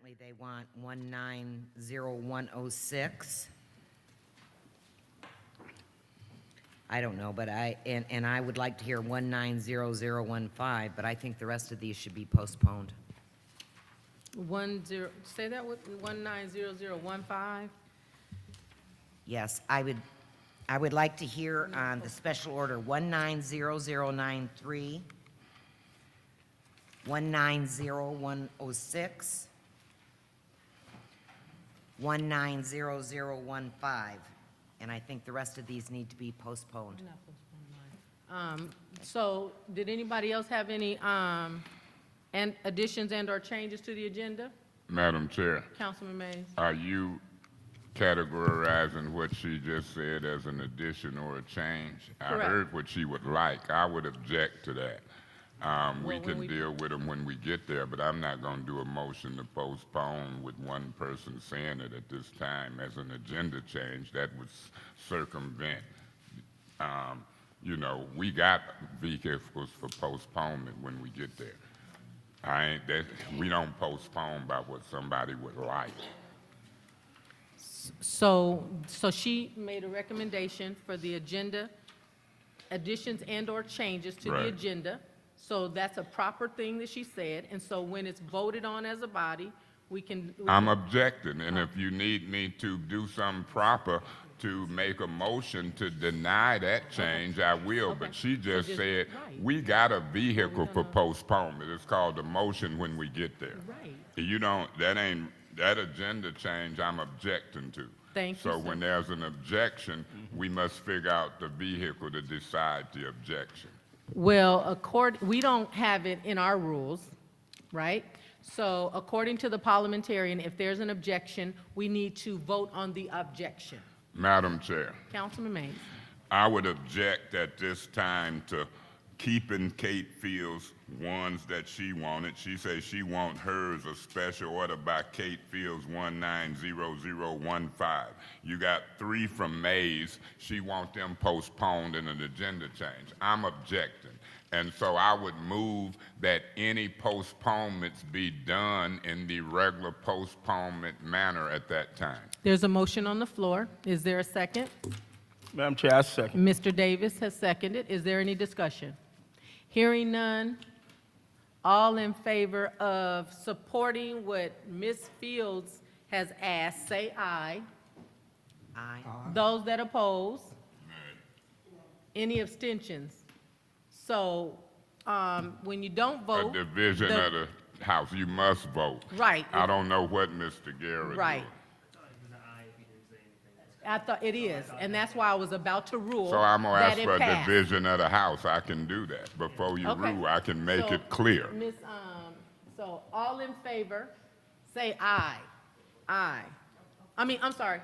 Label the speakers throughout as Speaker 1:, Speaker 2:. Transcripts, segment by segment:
Speaker 1: Apparently they want 190106. I don't know, but I would like to hear 190015, but I think the rest of these should be postponed.
Speaker 2: Say that with 190015.
Speaker 1: Yes, I would like to hear on the special order 190093, 190106, 190015, and I think the rest of these need to be postponed.
Speaker 2: So did anybody else have any and additions and/or changes to the agenda?
Speaker 3: Madam Chair,
Speaker 2: Councilman Mays.
Speaker 3: are you categorizing what she just said as an addition or a change? I
Speaker 2: Correct.
Speaker 3: heard what she would like. I would object to that. We
Speaker 2: when
Speaker 3: can
Speaker 2: we-
Speaker 3: deal with them when we get there, but I'm not going to do a motion to postpone with one person saying it at this time as an agenda change. That would circumvent, we got vehicles for postponement when we get there. We don't postpone by what somebody would like.
Speaker 2: So she made a recommendation for the agenda additions and/or changes to the
Speaker 3: Right.
Speaker 2: agenda. So that's a proper thing that she said, and so when it's voted on as a body, we can.
Speaker 3: I'm objecting, and if you need me to do something proper to make a motion to deny that change, I will.
Speaker 2: Okay.
Speaker 3: But she just
Speaker 2: just-
Speaker 3: said,
Speaker 2: right.
Speaker 3: we got a vehicle for postponement. It's called a motion when we get there.
Speaker 2: Right.
Speaker 3: That agenda change I'm objecting to.
Speaker 2: Thank you,
Speaker 3: So
Speaker 2: sir.
Speaker 3: when there's an objection, we must figure out the vehicle to decide the objection.
Speaker 2: Well, we don't have it in our rules, right? So according to the parliamentarian, if there's an objection, we need to vote on the objection.
Speaker 3: Madam Chair.
Speaker 2: Councilman Mays.
Speaker 3: I would object at this time to keeping Kate Fields' ones that she wanted. She says she wants hers a special order by Kate Fields 190015. You got 3 from Mays. She wants them postponed in an agenda change. I'm objecting. And so I would move that any postponements be done in the regular postponement manner at that time.
Speaker 2: There's a motion on the floor. Is there a second?
Speaker 4: Madam Chair, I second.
Speaker 2: Mr. Davis has seconded. Is there any discussion? Hearing none. All in favor of supporting what Ms. Fields has asked, say aye.
Speaker 1: Aye.
Speaker 2: Those that oppose? Any abstentions? So, when you don't
Speaker 3: A
Speaker 2: vote.
Speaker 3: division of the House, you must vote.
Speaker 2: Right.
Speaker 3: I don't know what Mr. Garrett
Speaker 2: Right.
Speaker 3: doing.
Speaker 2: I thought it is, and that's why I was about to rule
Speaker 3: So I'm gonna ask
Speaker 2: that
Speaker 3: for
Speaker 2: it
Speaker 3: a
Speaker 2: passed.
Speaker 3: division of the House. I can do that. Before you
Speaker 2: Okay.
Speaker 3: rule, I can make
Speaker 2: So,
Speaker 3: it clear.
Speaker 2: So all in favor, say aye. Aye. I'm sorry.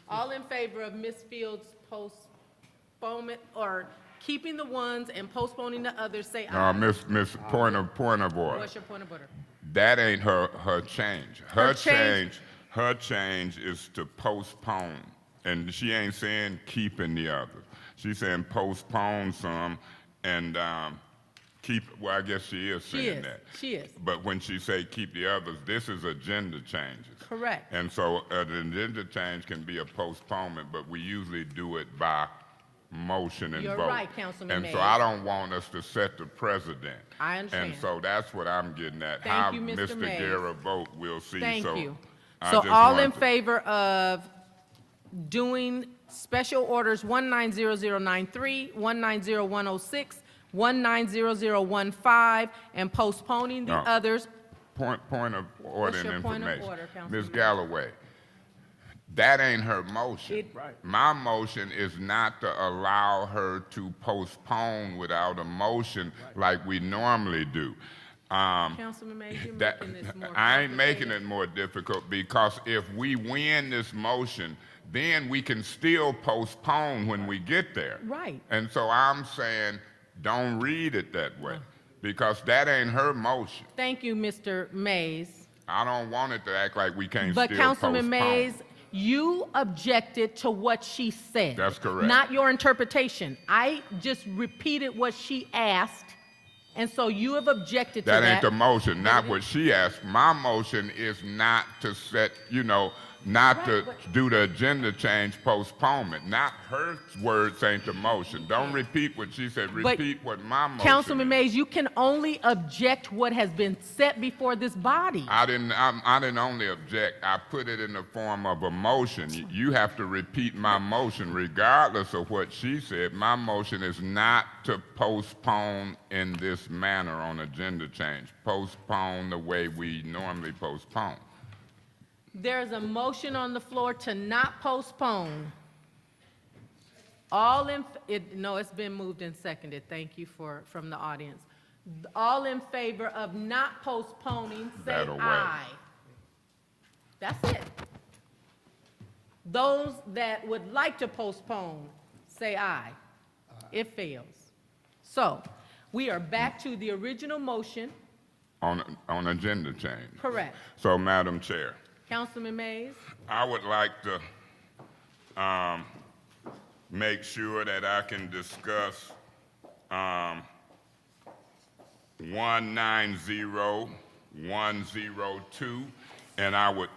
Speaker 2: All in favor of Ms. Fields' postponement, or keeping the ones and postponing the others, say aye.
Speaker 3: Miss, point of order.
Speaker 2: What's your point of order?
Speaker 3: That ain't her change.
Speaker 2: Her change-
Speaker 3: Her change is to postpone. And she ain't saying keeping the others. She's saying postpone some and well, I guess she is saying that.
Speaker 2: She is.
Speaker 3: But when she say keep the others, this is agenda changes.
Speaker 2: Correct.
Speaker 3: And so an agenda change can be a postponement, but we usually do it by motion and
Speaker 2: You're
Speaker 3: vote.
Speaker 2: right, Councilman
Speaker 3: And so
Speaker 2: Mays.
Speaker 3: I don't want us to set the precedent.
Speaker 2: I understand.
Speaker 3: And so that's what I'm getting at.
Speaker 2: Thank
Speaker 3: How
Speaker 2: you, Mr.
Speaker 3: Mr.
Speaker 2: Mays.
Speaker 3: Guerra vote, we'll see.
Speaker 2: Thank
Speaker 3: So
Speaker 2: you.
Speaker 3: I
Speaker 2: So
Speaker 3: just
Speaker 2: all
Speaker 3: wanted
Speaker 2: in
Speaker 3: to-
Speaker 2: favor of doing special orders 190093, 190106, 190015, and postponing the
Speaker 3: No.
Speaker 2: others?
Speaker 3: Point of order
Speaker 2: What's your
Speaker 3: and
Speaker 2: point of
Speaker 3: information.
Speaker 2: order, Councilman
Speaker 3: Ms.
Speaker 2: Mays?
Speaker 3: Galloway, that ain't her motion.
Speaker 4: Right.
Speaker 3: My motion is not to allow her to postpone without a motion like we normally do.
Speaker 2: Councilman Mays, you're
Speaker 3: That,
Speaker 2: making this more
Speaker 3: I ain't making
Speaker 2: complicated.
Speaker 3: it more difficult because if we win this motion, then we can still postpone when we get there.
Speaker 2: Right.
Speaker 3: And so I'm saying, don't read it that way because that ain't her motion.
Speaker 2: Thank you, Mr. Mays.
Speaker 3: I don't want it to act like we can't
Speaker 2: But
Speaker 3: still
Speaker 2: Councilman
Speaker 3: postpone.
Speaker 2: Mays, you objected to what she said.
Speaker 3: That's correct.
Speaker 2: Not your interpretation. I just repeated what she asked And so you have objected to
Speaker 3: That
Speaker 2: that.
Speaker 3: ain't the motion, not what she asked. My motion is not to set, not
Speaker 2: Right,
Speaker 3: to
Speaker 2: but-
Speaker 3: do the agenda change postponement. Not her words ain't the motion. Don't repeat what she said.
Speaker 2: But
Speaker 3: Repeat what my motion
Speaker 2: Councilman
Speaker 3: is.
Speaker 2: Mays, you can only object what has been set before this body.
Speaker 3: I didn't only object. I put it in the form of a motion. You have to repeat my motion regardless of what she said. My motion is not to postpone in this manner on agenda change. Postpone the way we normally postpone.
Speaker 2: There's a motion on the floor to not postpone. No, it's been moved and seconded. Thank you from the audience. All in favor of not postponing, say
Speaker 3: That away.
Speaker 2: aye. That's it. Those that would like to postpone, say aye. It fails. So, we are back to the original motion.
Speaker 3: On agenda change.
Speaker 2: Correct.
Speaker 3: So, Madam Chair,
Speaker 2: Councilman Mays?
Speaker 3: I would like to make sure that I can discuss 190102, and I would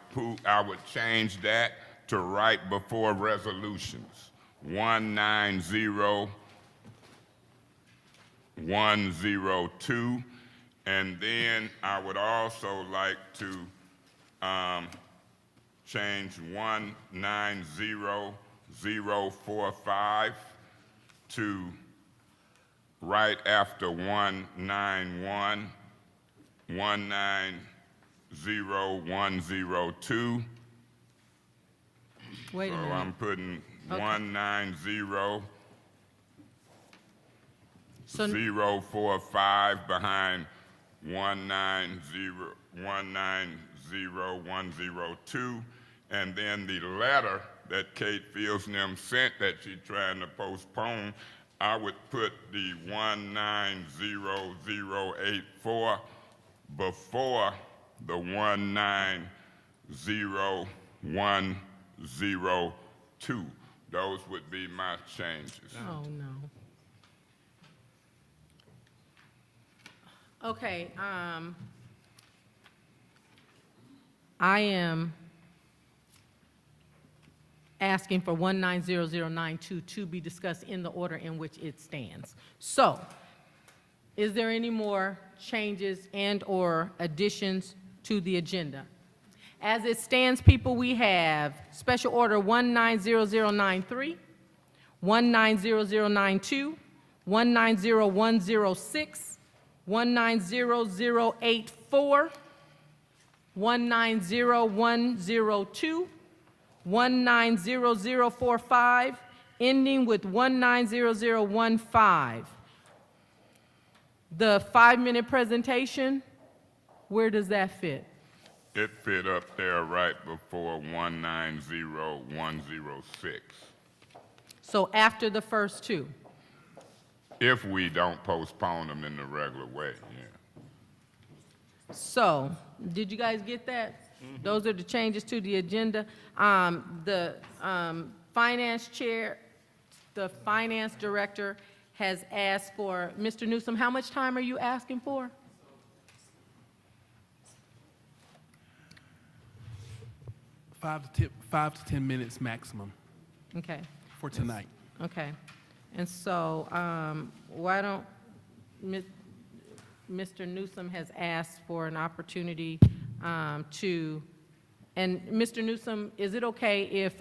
Speaker 3: change that to right before resolutions. 190102, and then I would also like to change 190045 to right after 191, 190102.
Speaker 2: Wait a
Speaker 3: So
Speaker 2: minute.
Speaker 3: I'm putting
Speaker 2: Okay.
Speaker 3: 190045 behind 190102, and then the letter that Kate Fields and them sent that she's trying to postpone, I would put the 190084 before the 190102. Those would be my changes.
Speaker 2: Oh, no. Okay, I am asking for 190092 to be discussed in the order in which it stands. So, is there any more changes and/or additions to the agenda? As it stands, people, we have Special Order 190093, 190092, 190106, 190084, 190102, 190045, ending with 190015. The 5-minute presentation, where does that fit?
Speaker 3: It fit up there right before 190106.
Speaker 2: So after the first two.
Speaker 3: If we don't postpone them in the regular way, yeah.
Speaker 2: So, did you guys get that? Those are the changes to the agenda. The finance chair, the finance director has asked for, Mr. Newsom, how much time are you asking for?
Speaker 5: Five to 10 minutes maximum
Speaker 2: Okay,
Speaker 5: for tonight.
Speaker 2: okay. And so, why don't, Mr. Newsom has asked for an opportunity to, and Mr. Newsom, is it okay if,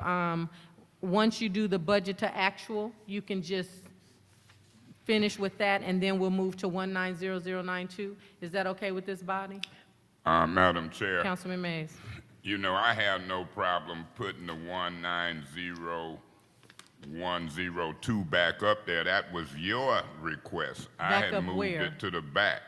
Speaker 2: once you do the budget to actual, you can just finish with that, and then we'll move to 190092? Is that okay with this body?
Speaker 3: Madam Chair,
Speaker 2: Councilman Mays?
Speaker 3: you know, I have no problem putting the 190102 back up there. That was your request. I
Speaker 2: Back
Speaker 3: had
Speaker 2: up
Speaker 3: moved
Speaker 2: where?
Speaker 3: it to the back.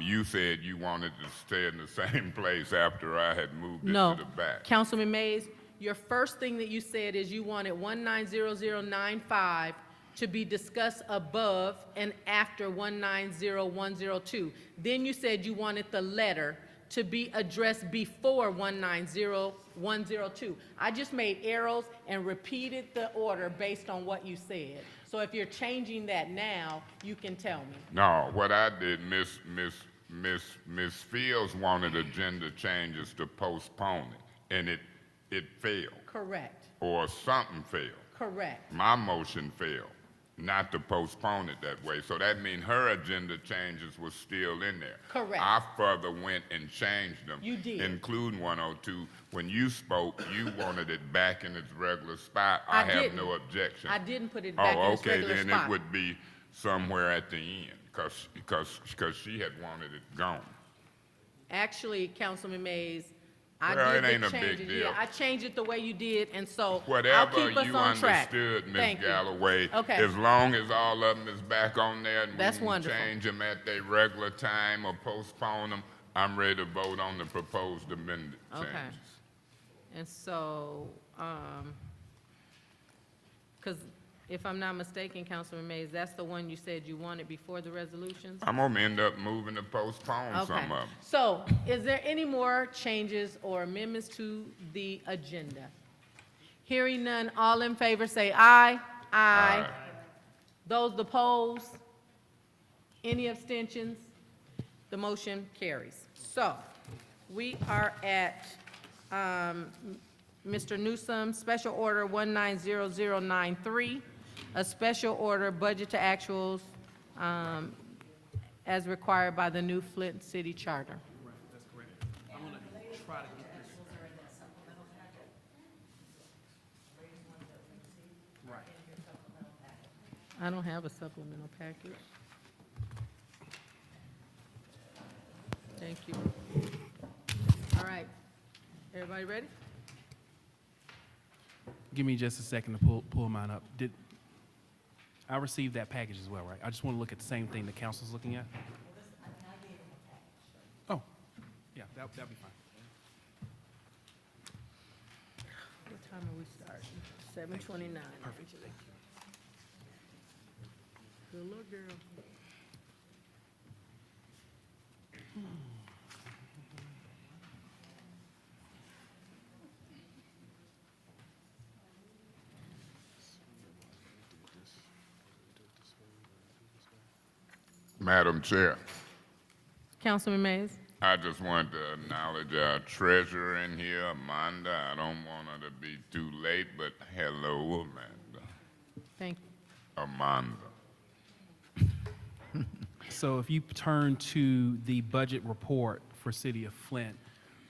Speaker 3: You said you wanted to stay in the same place after I had moved it
Speaker 2: No.
Speaker 3: to the back.
Speaker 2: Councilman Mays, your first thing that you said is you wanted 190095 to be discussed above and after 190102. Then you said you wanted the letter to be addressed before 190102. I just made arrows and repeated the order based on what you said. So if you're changing that now, you can tell me.
Speaker 3: No, what I did, Miss Fields wanted agenda changes to postpone it, and it failed,
Speaker 2: Correct,
Speaker 3: or something failed.
Speaker 2: correct.
Speaker 3: My motion failed, not to postpone it that way. So that means her agenda changes were still in there.
Speaker 2: Correct.
Speaker 3: I further went and changed them.
Speaker 2: You did.
Speaker 3: Including 102. When you spoke, you wanted it back in its regular spot.
Speaker 2: I
Speaker 3: I have
Speaker 2: didn't.
Speaker 3: no objection.
Speaker 2: I didn't put it back in its regular
Speaker 3: then
Speaker 2: spot.
Speaker 3: it would be somewhere at the end, because she had wanted it gone.
Speaker 2: Actually, Councilman Mays, I
Speaker 3: Well,
Speaker 2: did
Speaker 3: it ain't
Speaker 2: the
Speaker 3: a big
Speaker 2: changes.
Speaker 3: deal.
Speaker 2: Yeah, I changed it the way you did, and so I'll
Speaker 3: Whatever
Speaker 2: keep us
Speaker 3: you
Speaker 2: on track.
Speaker 3: understood, Ms.
Speaker 2: Thank you.
Speaker 3: Galloway,
Speaker 2: Okay.
Speaker 3: as long as all of them is back on there and we
Speaker 2: That's
Speaker 3: can
Speaker 2: wonderful.
Speaker 3: change them at their regular time or postpone them, I'm ready to vote on the proposed amended
Speaker 2: Okay.
Speaker 3: changes.
Speaker 2: And so, because if I'm not mistaken, Councilman Mays, that's the one you said you wanted before the resolutions?
Speaker 3: I'm gonna end up moving to postpone some
Speaker 2: Okay.
Speaker 3: of them.
Speaker 2: So, is there any more changes or amendments to the agenda? Hearing none, all in favor say aye. Aye. Those opposed? Any abstentions? The motion carries. So, we are at Mr. Newsome, Special Order 190093, a special order budget to actuals as required by the new Flint City Charter.
Speaker 5: That's correct. I'm gonna try to get this. Right.
Speaker 2: I don't have a supplemental package. Thank you. All right. Everybody ready?
Speaker 5: Give me just a second to pull mine up. I received that package as well, right? I just want to look at the same thing the council's looking at. Oh, yeah, that'll be fine.
Speaker 2: What time are we starting? 7:29.
Speaker 5: Perfect, thank you.
Speaker 2: Good luck, girl.
Speaker 3: Madam Chair,
Speaker 2: Councilman Mays?
Speaker 3: I just wanted to acknowledge our treasurer in here, Amanda. I don't want her to be too late, but hello, Amanda.
Speaker 2: Thank you.
Speaker 3: Amanda.
Speaker 5: So if you turn to the budget report for City of Flint,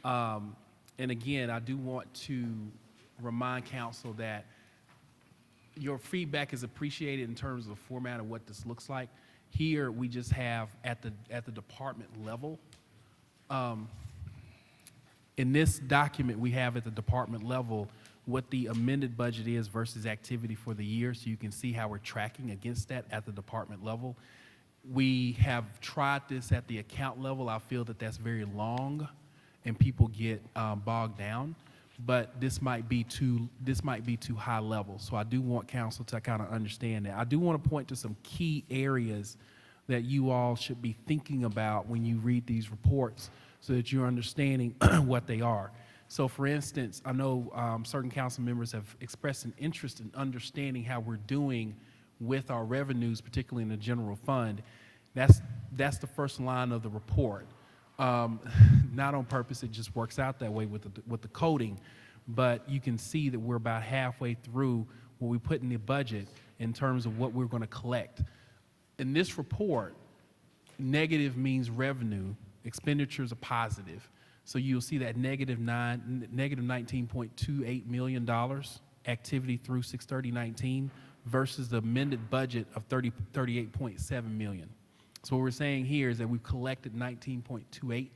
Speaker 5: and again, I do want to remind council that your feedback is appreciated in terms of the format of what this looks like. Here, we just have at the department level. In this document, we have at the department level what the amended budget is versus activity for the year, so you can see how we're tracking against that at the department level. We have tried this at the account level. I feel that that's very long, and people get bogged down. But this might be too high level. So I do want council to kind of understand that. I do want to point to some key areas that you all should be thinking about when you read these reports, so that you're understanding what they are. So for instance, I know certain council members have expressed an interest in understanding how we're doing with our revenues, particularly in the general fund. That's the first line of the report. Not on purpose, it just works out that way with the coding, but you can see that we're about halfway through what we put in the budget in terms of what we're going to collect. In this report, negative means revenue, expenditures are positive. So you'll see that negative $19.28 million activity through 6/30/19 versus the amended budget of $38.7 million. So what we're saying here is that we've collected $19.28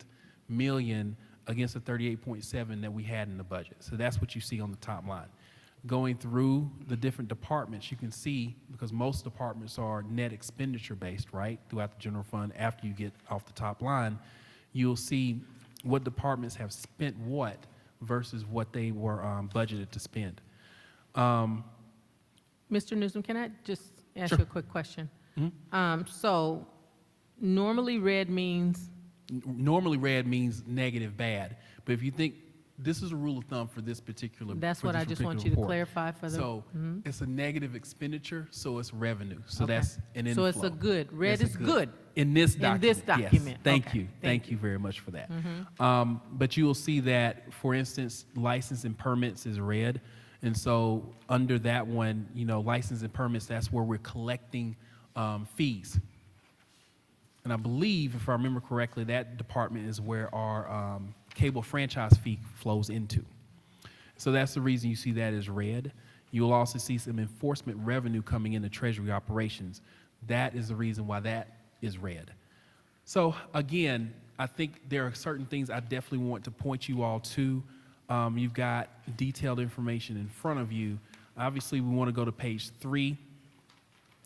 Speaker 5: million against the $38.7 that we had in the budget. So that's what you see on the top line. Going through the different departments, you can see, because most departments are net expenditure based, right, throughout the general fund, after you get off the top line, you'll see what departments have spent what versus what they were budgeted to spend.
Speaker 2: Mr. Newsom, can I just ask
Speaker 5: Sure.
Speaker 2: you a quick question? So normally red means,
Speaker 5: Normally red means negative bad, but if you think this is a rule of thumb for this particular.
Speaker 2: That's
Speaker 5: for
Speaker 2: what
Speaker 5: this
Speaker 2: I just want
Speaker 5: particular
Speaker 2: you to
Speaker 5: report.
Speaker 2: clarify for the.
Speaker 5: So it's a negative expenditure, so it's revenue. So
Speaker 2: Okay.
Speaker 5: that's an inflow.
Speaker 2: So it's a good, red
Speaker 5: That's a
Speaker 2: is good.
Speaker 5: In this
Speaker 2: In
Speaker 5: document.
Speaker 2: this
Speaker 5: yes.
Speaker 2: document.
Speaker 5: Thank
Speaker 2: Okay.
Speaker 5: you.
Speaker 2: Thank
Speaker 5: Thank you very much for that. But you will see that, for instance, license and permits is red. And so under that one, you know, license and permits, that's where we're collecting fees. And I believe, if I remember correctly, that department is where our cable franchise fee flows into. So that's the reason you see that as red. You'll also see some enforcement revenue coming into Treasury operations. That is the reason why that is red. So again, I think there are certain things I definitely want to point you all to. You've got detailed information in front of you. Obviously, we want to go to page 3.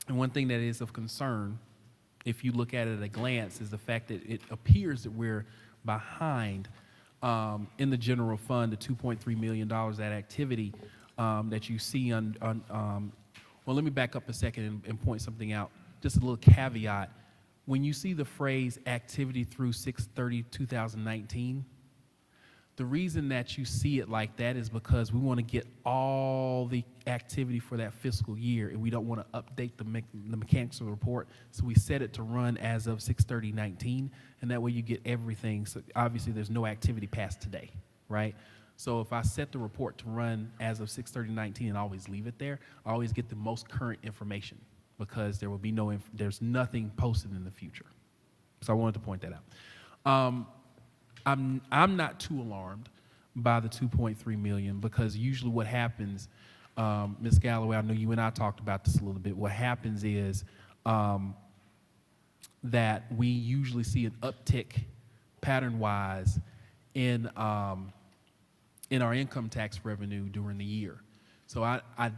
Speaker 5: And one thing that is of concern, if you look at it at a glance, is the fact that it appears that we're behind in the general fund, the $2.3 million, that activity that you see on well, let me back up a second and point something out. Just a little caveat. When you see the phrase activity through 6/30/2019, the reason that you see it like that is because we want to get all the activity for that fiscal year, and we don't want to update the mechanics of the report. So we set it to run as of 6/30/19, and that way you get everything. So obviously, there's no activity past today, right? So if I set the report to run as of 6/30/19 and always leave it there, I always get the most current information because there will be there's nothing posted in the future. So I wanted to point that out. I'm not too alarmed by the 2.3 million because usually what happens, Ms. Galloway, I know you and I talked about this a little bit. What happens is that we usually see an uptick pattern-wise in our income tax revenue during the year. So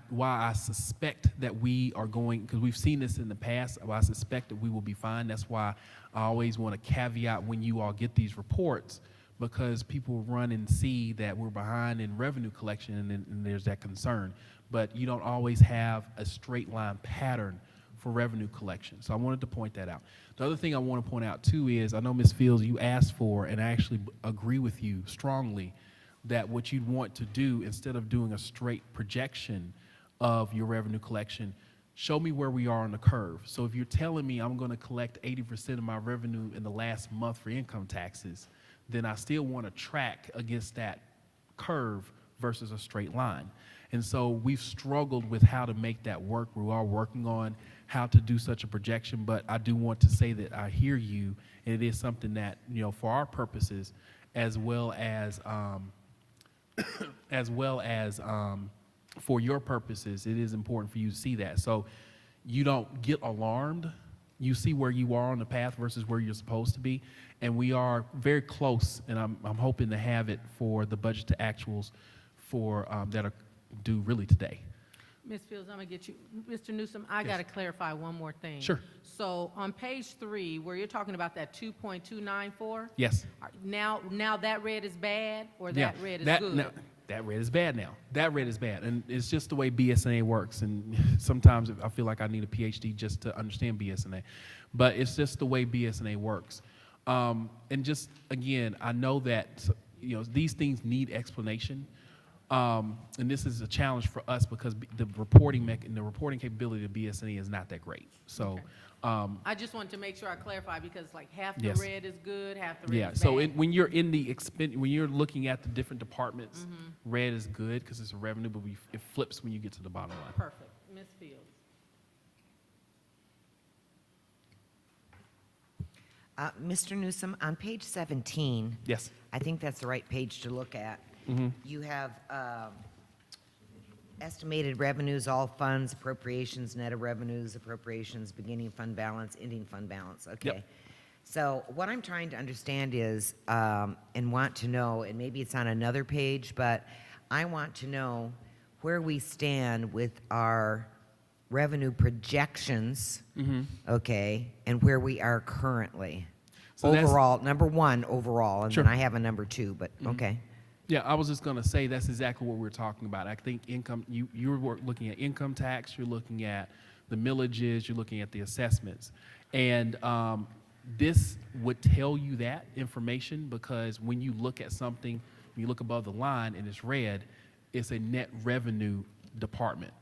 Speaker 5: why I suspect that we are going, because we've seen this in the past, I suspect that we will be fine. That's why I always want to caveat when you all get these reports, because people run and see that we're behind in revenue collection, and there's that concern. But you don't always have a straight line pattern for revenue collection. So I wanted to point that out. The other thing I want to point out too is, I know Ms. Fields, you asked for, and I actually agree with you strongly, that what you'd want to do, instead of doing a straight projection of your revenue collection, show me where we are on the curve. So if you're telling me I'm going to collect 80% of my revenue in the last month for income taxes, then I still want to track against that curve versus a straight line. And so we've struggled with how to make that work. We are working on how to do such a projection, but I do want to say that I hear you, and it is something that, you know, for our purposes, as well as for your purposes, it is important for you to see that. So you don't get alarmed. You see where you are on the path versus where you're supposed to be. And we are very close, and I'm hoping to have it for the budget to actuals for that are due really today.
Speaker 2: Ms. Fields, I'm gonna get you, Mr. Newsom, I gotta clarify one more thing.
Speaker 5: Sure.
Speaker 2: So on page 3, where you're talking about that 2.294?
Speaker 5: Yes.
Speaker 2: Now that red is bad, or
Speaker 5: Yeah,
Speaker 2: that red is
Speaker 5: that,
Speaker 2: good?
Speaker 5: no, that red is bad now. That red is bad. And it's just the way BSNA works. And sometimes I feel like I need a PhD just to understand BSNA. But it's just the way BSNA works. And just, again, I know that, you know, these things need explanation. And this is a challenge for us because the reporting capability of BSNA is not that great. So,
Speaker 2: I just wanted to make sure I clarify, because like half the
Speaker 5: Yes.
Speaker 2: red is good, half the red
Speaker 5: yeah.
Speaker 2: is
Speaker 5: So
Speaker 2: bad.
Speaker 5: when you're in the when you're looking at the different departments, red is good because it's a revenue, but it flips when you get to the bottom line.
Speaker 2: Perfect. Ms. Fields.
Speaker 1: Mr. Newsom, on page 17,
Speaker 5: Yes.
Speaker 1: I think that's the right page to look at. You have estimated revenues, all funds, appropriations, net of revenues, appropriations, beginning fund balance, ending fund balance. Okay.
Speaker 5: Yep.
Speaker 1: So what I'm trying to understand is, and want to know, and maybe it's on another page, but I want to know where we stand with our revenue projections, okay, and where we are currently.
Speaker 5: So that's-
Speaker 1: Overall, number one, overall, and
Speaker 5: Sure.
Speaker 1: then I have a number 2, but okay.
Speaker 5: Yeah, I was just going to say that's exactly what we're talking about. I think you're looking at income tax, you're looking at the millages, you're looking at the assessments. And this would tell you that information because when you look at something when you look above the line and it's red, it's a net revenue department.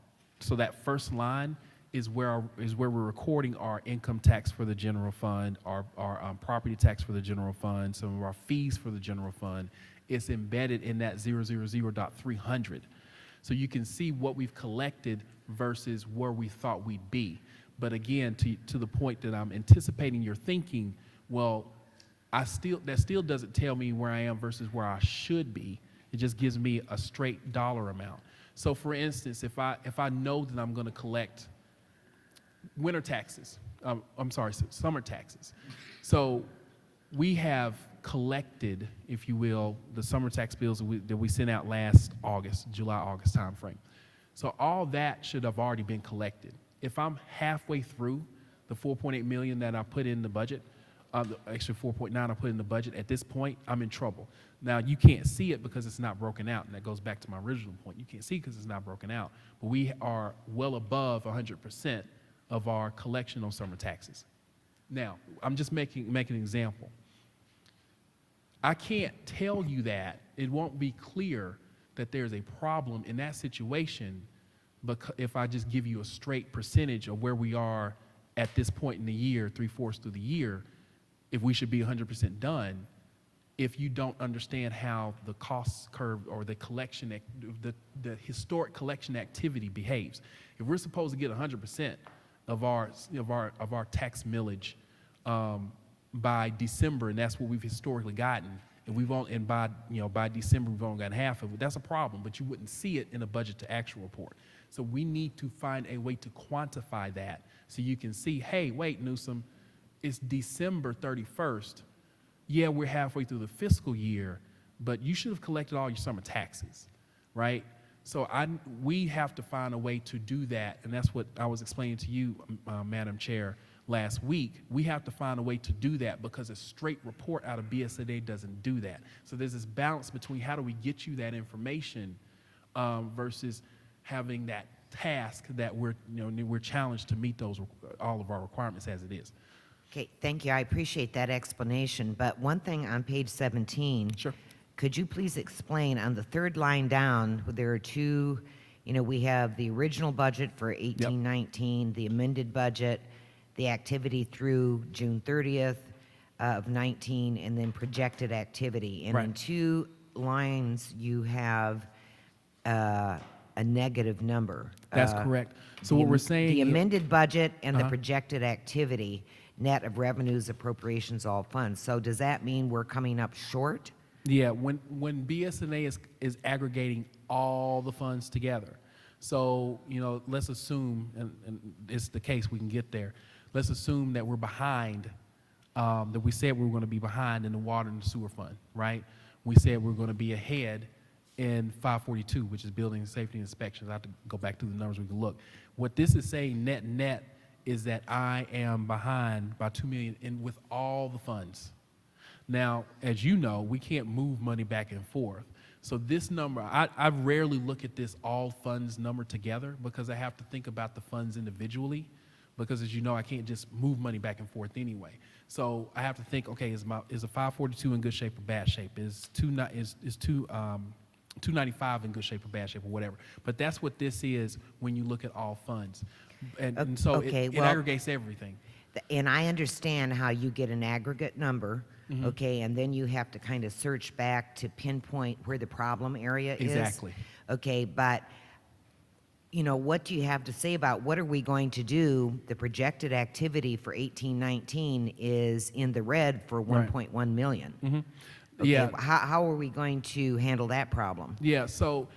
Speaker 5: So that first line is where we're recording our income tax for the general fund, our property tax for the general fund, some of our fees for the general fund. It's embedded in that 000.300. So you can see what we've collected versus where we thought we'd be. But again, to the point that I'm anticipating you're thinking, well, that still doesn't tell me where I am versus where I should be. It just gives me a straight dollar amount. So for instance, if I know that I'm going to collect winter taxes, summer taxes. So we have collected, if you will, the summer tax bills that we sent out last August, July-August timeframe. So all that should have already been collected. If I'm halfway through the 4.8 million that I put in the budget, actually 4.9 I put in the budget, at this point, I'm in trouble. Now, you can't see it because it's not broken out, and that goes back to my original point. You can't see it because it's not broken out, but we are well above 100% of our collection on summer taxes. Now, I'm just making an example. I can't tell you that. It won't be clear that there's a problem in that situation, but if I just give you a straight percentage of where we are at this point in the year, 3/4 through the year, if we should be 100% done, if you don't understand how the cost curve or the collection, the historic collection activity behaves. If we're supposed to get 100% of our tax millage by December, and that's what we've historically gotten, and by December we've only gotten half of it, that's a problem, but you wouldn't see it in a budget to actual report. So we need to find a way to quantify that so you can see, hey, wait, Newsom, it's December 31st. Yeah, we're halfway through the fiscal year, but you should have collected all your summer taxes, right? So we have to find a way to do that, and that's what I was explaining to you, Madam Chair, last week. We have to find a way to do that because a straight report out of BSNA doesn't do that. So there's this balance between how do we get you that information versus having that task that we're challenged to meet all of our requirements as it is.
Speaker 1: Okay, thank you. I appreciate that explanation. But one thing on page 17,
Speaker 5: Sure.
Speaker 1: could you please explain on the third line down, there are two, we have the original budget for 18-19, the amended budget, the activity through June 30th of 19, and then projected activity. And in
Speaker 5: Right.
Speaker 1: two lines, you have a negative number.
Speaker 5: That's correct. So what we're saying,
Speaker 1: The amended budget and the
Speaker 5: Uh-huh.
Speaker 1: projected activity, net of revenues, appropriations, all funds. So does that mean we're coming up short?
Speaker 5: yeah, when BSNA is aggregating all the funds together. So let's assume, and it's the case, we can get there. Let's assume that we're behind, that we said we were going to be behind in the water and the sewer fund, right? We said we we're going to be ahead in 542, which is building safety inspections. I have to go back through the numbers, we can look. What this is saying net is that I am behind by $2 million with all the funds. Now, as you know, we can't move money back and forth. So this number, I rarely look at this all funds number together because I have to think about the funds individually because, as you know, I can't just move money back and forth anyway. So I have to think, okay, is a 542 in good shape or bad shape? Is 295 in good shape or bad shape or whatever? But that's what this is when you look at all funds. And so
Speaker 1: okay,
Speaker 5: it
Speaker 1: well,
Speaker 5: aggregates everything.
Speaker 1: And I understand how you get an aggregate number,
Speaker 5: Mm-hmm.
Speaker 1: okay, and then you have to kind of search back to pinpoint where the problem area is.
Speaker 5: Exactly.
Speaker 1: Okay, but, what do you have to say about what are we going to do? The projected activity for 18-19 is in the red for
Speaker 5: Right.
Speaker 1: 1.1 million.
Speaker 5: Mm-hmm.
Speaker 1: Okay,
Speaker 5: Yeah.
Speaker 1: how are we going to handle that problem?
Speaker 5: Yeah, so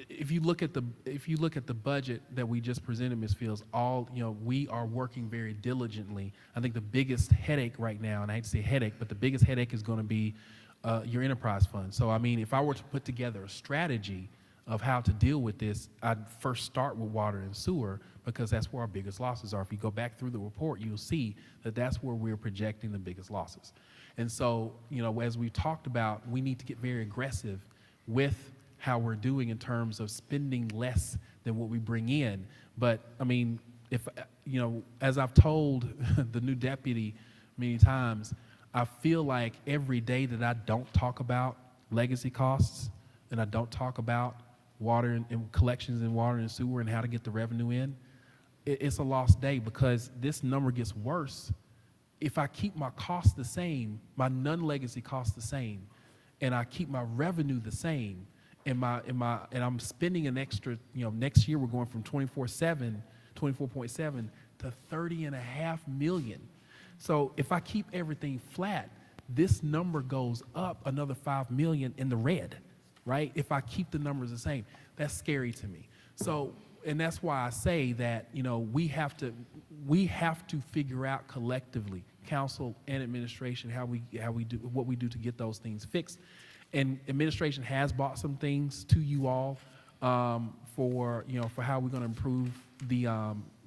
Speaker 5: if you look at the budget that we just presented, Ms. Fields, we are working very diligently. I think the biggest headache right now, and I hate to say headache, but the biggest headache is going to be your enterprise fund. So I mean, if I were to put together a strategy of how to deal with this, I'd first start with water and sewer because that's where our biggest losses are. If you go back through the report, you'll see that that's where we're projecting the biggest losses. And so, as we talked about, we need to get very aggressive with how we're doing in terms of spending less than what we bring in. But I mean, if as I've told the new deputy many times, I feel like every day that I don't talk about legacy costs, and I don't talk about water and collections in water and sewer and how to get the revenue in, it's a lost day, because this number gets worse if I keep my costs the same, my non-legacy costs the same, and I keep my revenue the same, and I'm spending an extra, next year we're going from 24.7 to 30.5 million. So if I keep everything flat, this number goes up another 5 million in the red, right? If I keep the numbers the same, that's scary to me. So, and that's why I say that, we have to figure out collectively, council and administration, how we do what we do to get those things fixed. And administration has brought some things to you all for how we're going to improve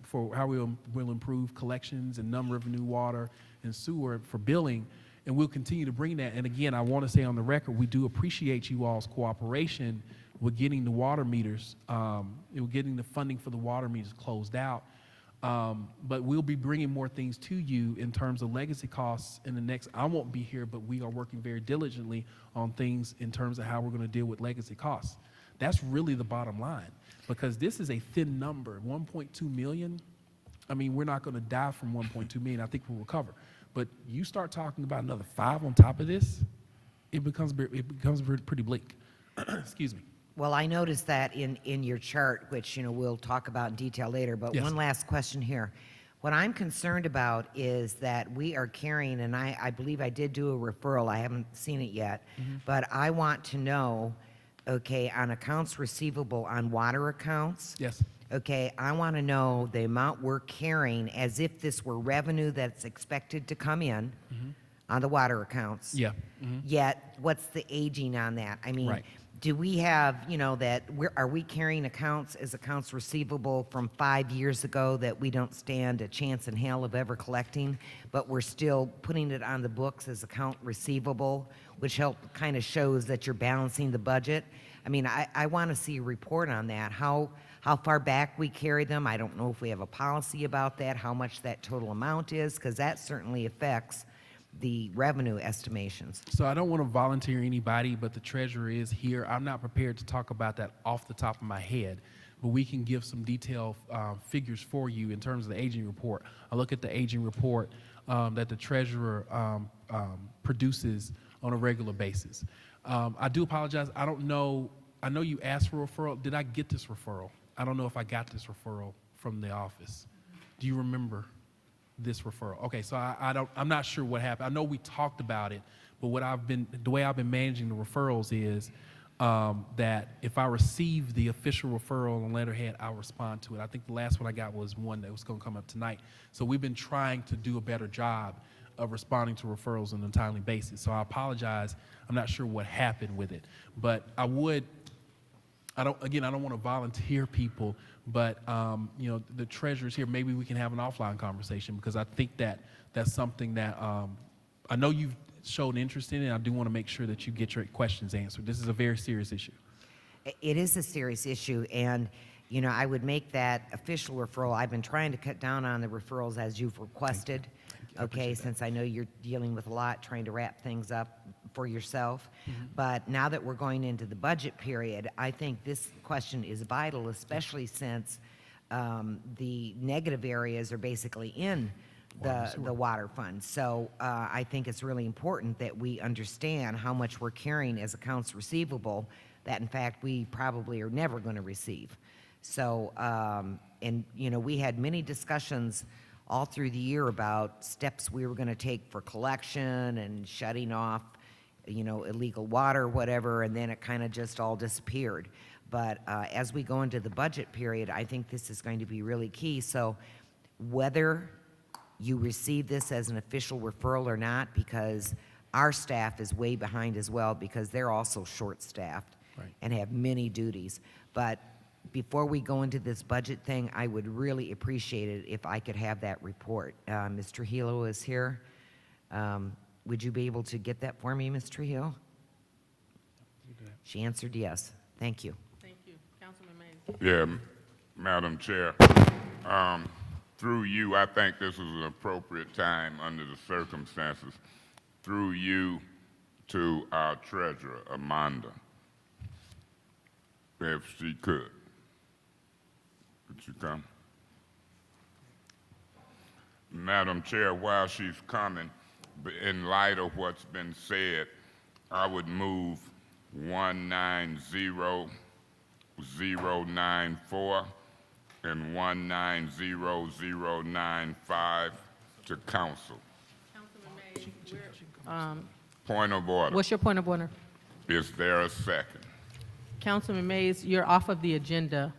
Speaker 5: for how we'll improve collections and non-revenue water and sewer for billing, and we'll continue to bring that. And again, I want to say on the record, we do appreciate you all's cooperation with getting the water meters, getting the funding for the water meters closed out. But we'll be bringing more things to you in terms of legacy costs in the next, I won't be here, but we are working very diligently on things in terms of how we're going to deal with legacy costs. That's really the bottom line, because this is a thin number, 1.2 million. I mean, we're not going to die from 1.2 million. I think we'll recover. But you start talking about another 5 on top of this, it becomes pretty bleak. Excuse me.
Speaker 1: Well, I noticed that in your chart, which, we'll talk about in detail later, but
Speaker 5: Yes.
Speaker 1: one last question here. What I'm concerned about is that we are carrying, and I believe I did do a referral, I haven't seen it yet, but I want to know, okay, on accounts receivable on water accounts,
Speaker 5: Yes.
Speaker 1: okay, I want to know the amount we're carrying as if this were revenue that's expected to come in on the water accounts.
Speaker 5: Yeah.
Speaker 1: Yet, what's the aging on that? I mean,
Speaker 5: Right.
Speaker 1: do we have, are we carrying accounts as accounts receivable from 5 years ago that we don't stand a chance in hell of ever collecting, but we're still putting it on the books as account receivable, which kind of shows that you're balancing the budget? I mean, I want to see a report on that, how far back we carry them. I don't know if we have a policy about that, how much that total amount is, because that certainly affects the revenue estimations.
Speaker 5: So I don't want to volunteer anybody, but the treasurer is here. I'm not prepared to talk about that off the top of my head, but we can give some detailed figures for you in terms of the aging report. I look at the aging report that the treasurer produces on a regular basis. I do apologize. I don't know. I know you asked for a referral. Did I get this referral? I don't know if I got this referral from the office. Do you remember this referral? Okay, so I'm not sure what happened. I know we talked about it, but the way I've been managing the referrals is that if I receive the official referral on letterhead, I'll respond to it. I think the last one I got was one that was going to come up tonight. So we've been trying to do a better job of responding to referrals on a timely basis. So I apologize. I'm not sure what happened with it, but I don't want to volunteer people, but the treasurer's here. Maybe we can have an offline conversation, because I think that's something that I know you've showed interest in, and I do want to make sure that you get your questions answered. This is a very serious issue.
Speaker 1: It is a serious issue, and I would make that official referral. I've been trying to cut down on the referrals as you've requested. Okay, since I know you're dealing with a lot, trying to wrap things up for yourself. But now that we're going into the budget period, I think this question is vital, especially since the negative areas are basically in the water fund. So I think it's really important that we understand how much we're carrying as accounts receivable that, in fact, we probably are never going to receive. So, we had many discussions all through the year about steps we were going to take for collection and shutting off, illegal water, whatever, and then it kind of just all disappeared. But as we go into the budget period, I think this is going to be really key. So whether you receive this as an official referral or not, because our staff is way behind as well, because they're also short-staffed and have many duties. But before we go into this budget thing, I would really appreciate it if I could have that report. Ms. Trujillo is here. Would you be able to get that for me, Ms. Trujillo? She answered yes. Thank you.
Speaker 2: Thank you. Councilman Mays.
Speaker 3: Yeah, Madam Chair, through you, I think this is an appropriate time under the circumstances, through you, to our treasurer, Amanda, if she could. Could you come? Madam Chair, while she's coming, in light of what's been said, I would move 190094 and 190095 to council.
Speaker 2: Councilman Mays,
Speaker 3: Point of order.
Speaker 2: what's your point of order?
Speaker 3: Is there a second?
Speaker 2: Councilman Mays, you're off of the agenda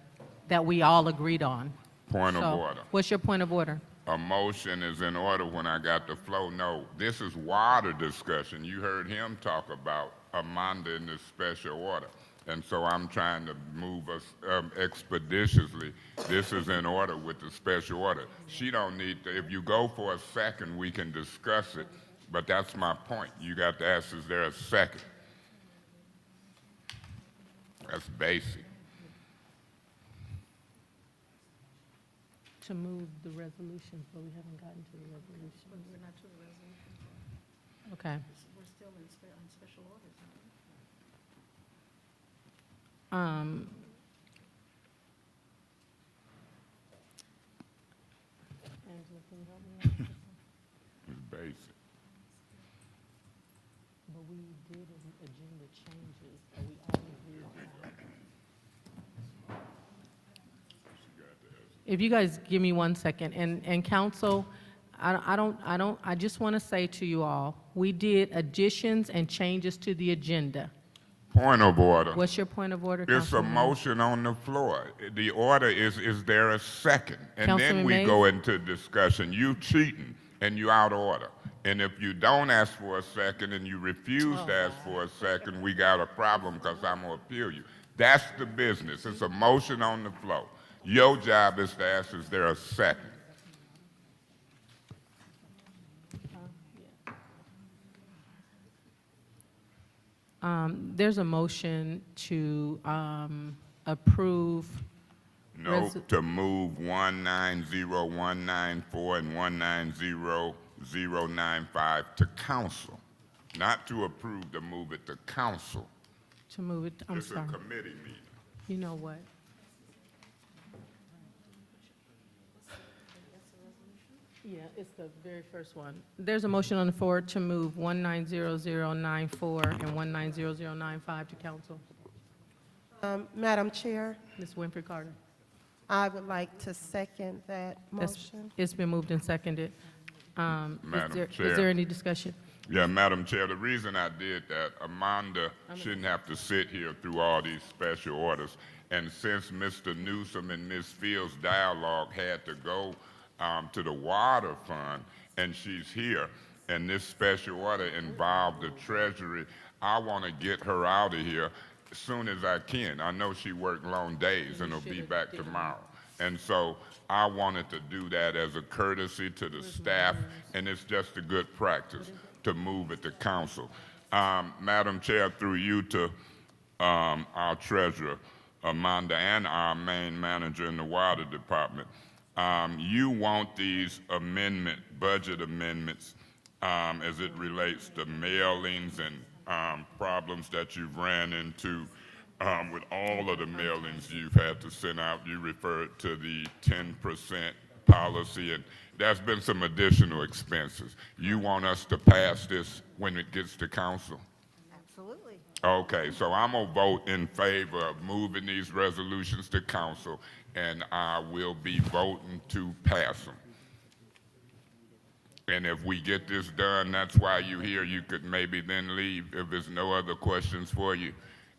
Speaker 2: that we all agreed on.
Speaker 3: Point of
Speaker 2: So,
Speaker 3: order.
Speaker 2: what's your point of order?
Speaker 3: A motion is in order when I got the flow. No, this is water discussion. You heard him talk about Amanda in this special order. And so I'm trying to move us expeditiously. This is in order with the special order. She don't need to, if you go for a second, we can discuss it. But that's my point. You got to ask, is there a second? That's basic.
Speaker 2: To move the resolutions, but we haven't gotten to the resolution. We're not to the resolution. Okay.
Speaker 6: We're still on special orders, aren't
Speaker 2: Angela, can you help me out with this one?
Speaker 3: It's basic.
Speaker 2: But we did agenda changes, are we all agreed on that? If you guys give me 1 second, and council, I just want to say to you all, we did additions and changes to the agenda.
Speaker 3: Point of order.
Speaker 2: What's your point of order,
Speaker 3: It's a
Speaker 2: Councilman?
Speaker 3: motion on the floor. The order is there a second? And then
Speaker 2: Councilman
Speaker 3: we
Speaker 2: Mays?
Speaker 3: go into discussion. You cheating and you out of order. And if you don't ask for a second and you refuse to ask for a second, we got a problem because I'm going to appeal you. That's the business. It's a motion on the floor. Your job is to ask, is there a second?
Speaker 2: There's a motion to approve.
Speaker 3: No, to move 190194 and 190095 to council. Not to approve, to move it to council.
Speaker 2: To move it, I'm
Speaker 3: It's a
Speaker 2: sorry.
Speaker 3: committee meeting.
Speaker 2: You know what? Yeah, it's the very first one. There's a motion on the floor to move 190094 and 190095 to council.
Speaker 6: Madam Chair,
Speaker 2: Ms. Winfrey Carter.
Speaker 6: I would like to second that motion.
Speaker 2: It's been moved and seconded.
Speaker 3: Madam
Speaker 2: Is
Speaker 3: Chair.
Speaker 2: there any discussion?
Speaker 3: Yeah, Madam Chair, the reason I did that, Amanda shouldn't have to sit here through all these special orders. And since Mr. Newsom and Ms. Fields' dialogue had to go to the water fund, and she's here, and this special order involved the Treasury, I want to get her out of here as soon as I can. I know she worked long days and will be back tomorrow. And so I wanted to do that as a courtesy to the staff, and it's just a good practice to move it to council. Madam Chair, through you to our treasurer, Amanda, and our main manager in the water department. You want these budget amendments as it relates to mailings and problems that you've ran into with all of the mailings you've had to send out. You referred to the 10% policy, and there's been some additional expenses. You want us to pass this when it gets to council?
Speaker 6: Absolutely.
Speaker 3: Okay, so I'm gonna vote in favor of moving these resolutions to council, and I will be voting to pass them. And if we get this done, that's why you're here. You could maybe then leave if there's no other questions for you.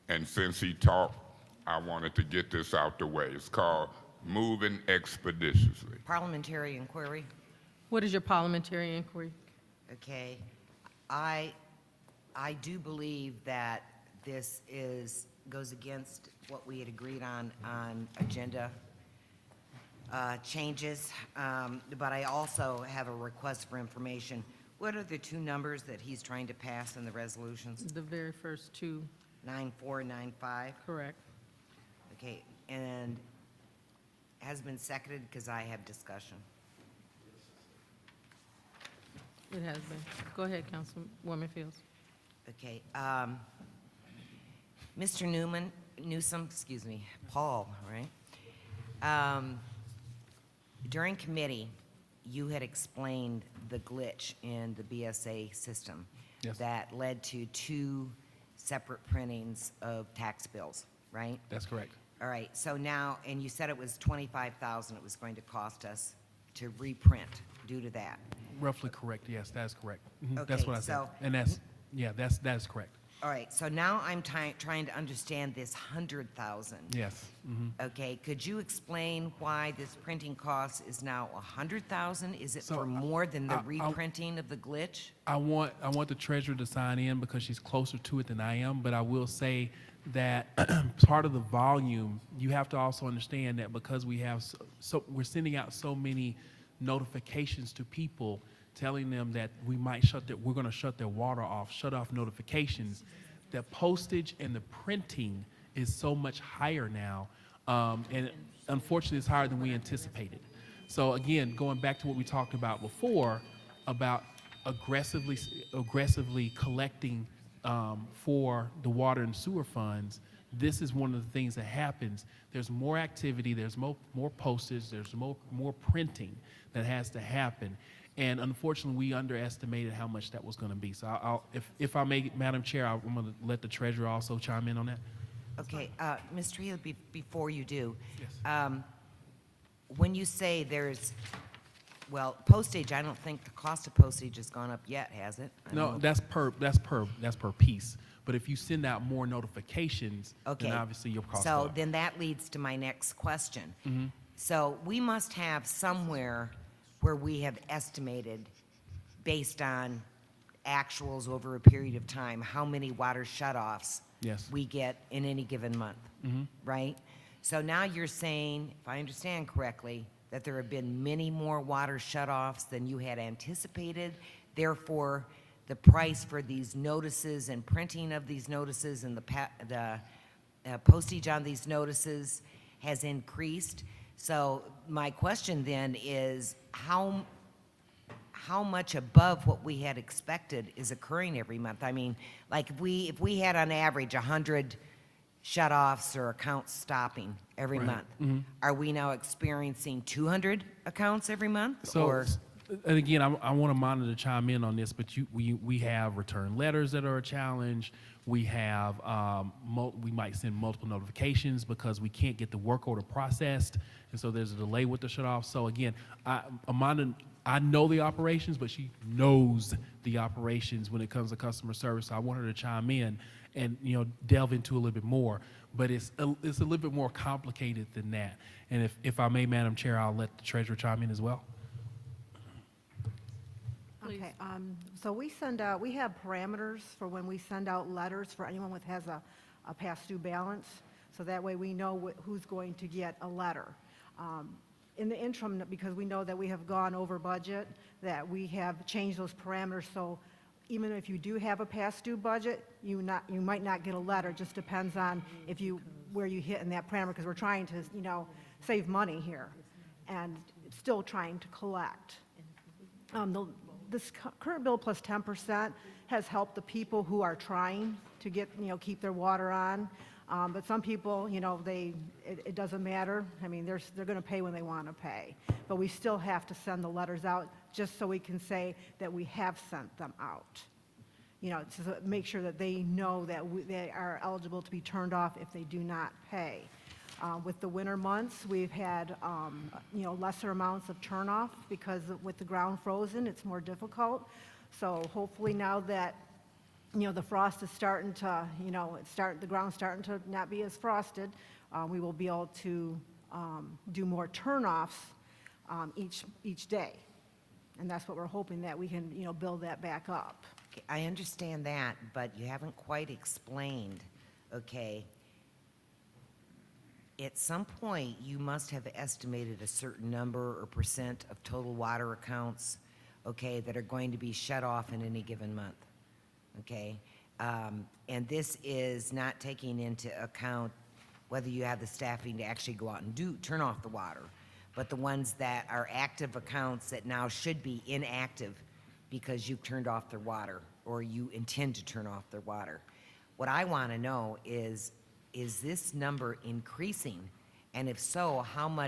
Speaker 3: And since he talked, I wanted to get this out the way. It's called moving expeditiously.
Speaker 1: Parliamentary inquiry.
Speaker 2: What is your parliamentary inquiry?
Speaker 1: Okay. I do believe that this goes against what we had agreed on agenda changes, but I also have a request for information. What are the two numbers that he's trying to pass in the resolutions?
Speaker 2: The very first two,
Speaker 1: 9495?
Speaker 2: correct.
Speaker 1: Okay, and has been seconded because I have discussion.
Speaker 2: It has been. Go ahead, Councilwoman Fields.
Speaker 1: Okay, Mr. Newsom, excuse me, Paul, right? During committee, you had explained the glitch in the BSA system
Speaker 5: Yes.
Speaker 1: that led to 2 separate printings of tax bills, right?
Speaker 5: That's correct.
Speaker 1: All right, so now, and you said it was 25,000 it was going to cost us to reprint due to that.
Speaker 5: Roughly correct, yes, that's correct. That's
Speaker 1: Okay,
Speaker 5: what I said.
Speaker 1: so-
Speaker 5: And that is correct.
Speaker 1: All right, so now I'm trying to understand this 100,000.
Speaker 5: Yes.
Speaker 1: Okay, could you explain why this printing cost is now 100,000? Is it
Speaker 5: So,
Speaker 1: for more than the
Speaker 5: I-
Speaker 1: reprinting of the glitch?
Speaker 5: I want the treasurer to sign in because she's closer to it than I am, but I will say that part of the volume, you have to also understand that because we have we're sending out so many notifications to people telling them that we're going to shut their water off, shut off notifications. The postage and the printing is so much higher now, and unfortunately, it's higher than we anticipated. So again, going back to what we talked about before about aggressively collecting for the water and sewer funds, this is one of the things that happens. There's more activity, there's more postage, there's more printing that has to happen. And unfortunately, we underestimated how much that was going to be. So if I may, Madam Chair, I'm going to let the treasurer also chime in on that.
Speaker 1: Okay, Mr. Hill, before you do,
Speaker 5: Yes.
Speaker 1: when you say well, postage, I don't think the cost of postage has gone up yet, has it? I don't
Speaker 5: No,
Speaker 1: know.
Speaker 5: that's per piece. But if you send out more notifications,
Speaker 1: Okay.
Speaker 5: then obviously your cost
Speaker 1: So
Speaker 5: go up.
Speaker 1: then that leads to my next question.
Speaker 5: Mm-hmm.
Speaker 1: So we must have somewhere where we have estimated, based on actuals over a period of time, how many water shutoffs
Speaker 5: Yes.
Speaker 1: we get in any given month, right? So now you're saying, if I understand correctly, that there have been many more water shutoffs than you had anticipated. Therefore, the price for these notices and printing of these notices and the postage on these notices has increased. So my question then is, how much above what we had expected is occurring every month? I mean, like if we had on average 100 shutoffs or accounts stopping every
Speaker 5: Right.
Speaker 1: month, are we now experiencing 200 accounts every month?
Speaker 5: So,
Speaker 1: or
Speaker 5: and again, I want to monitor to chime in on this, but we have return letters that are a challenge. We have we might send multiple notifications because we can't get the work order processed, and so there's a delay with the shut off. So again, Amanda, I know the operations, but she knows the operations when it comes to customer service. So I want her to chime in and delve into a little bit more. But it's a little bit more complicated than that. And if I may, Madam Chair, I'll let the treasurer chime in as well.
Speaker 7: Okay, so we have parameters for when we send out letters for anyone that has a past due balance, so that way we know who's going to get a letter. In the interim, because we know that we have gone over budget, that we have changed those parameters, so even if you do have a past due budget, you might not get a letter. It just depends on where you hit in that parameter, because we're trying to, save money here and still trying to collect. This current bill plus 10% has helped the people who are trying to get, keep their water on. But some people, it doesn't matter. I mean, they're going to pay when they want to pay. But we still have to send the letters out just so we can say that we have sent them out. To make sure that they know that they are eligible to be turned off if they do not pay. With the winter months, we've had, lesser amounts of turnoff because with the ground frozen, it's more difficult. So hopefully now that, the frost is starting to, the ground's starting to not be as frosted, we will be able to do more turnoffs each day. And that's what we're hoping, that we can, build that back up.
Speaker 1: Okay, I understand that, but you haven't quite explained, okay? At some point, you must have estimated a certain number or percent of total water accounts, okay, that are going to be shut off in any given month, okay? And this is not taking into account whether you have the staffing to actually go out and turn off the water, but the ones that are active accounts that now should be inactive because you've turned off their water or you intend to turn off their water. What I want to know is this number increasing? And if so, how many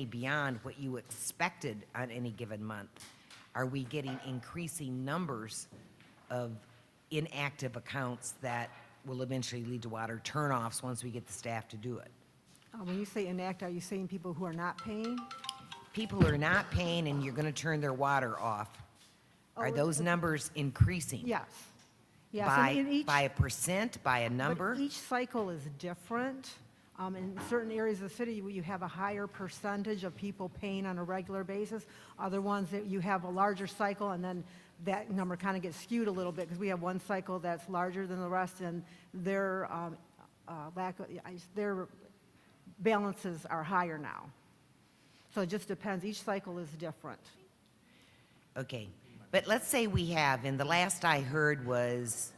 Speaker 1: beyond what you expected on any given month? Are we getting increasing numbers of inactive accounts that will eventually lead to water turnoffs once we get the staff to do it?
Speaker 7: When you say enact, are you saying people who are not paying?
Speaker 1: People are not paying and you're going to turn their water off. Are
Speaker 7: Oh,
Speaker 1: those numbers increasing?
Speaker 7: Yes. Yes, and in each-
Speaker 1: By a percent, by a number?
Speaker 7: But each cycle is different. In certain areas of the city, you have a higher percentage of people paying on a regular basis. Other ones that you have a larger cycle, and then that number kind of gets skewed a little bit because we have one cycle that's larger than the rest, and their their balances are higher now. So it just depends. Each cycle is different.
Speaker 1: Okay, but let's say we have, and the last I heard was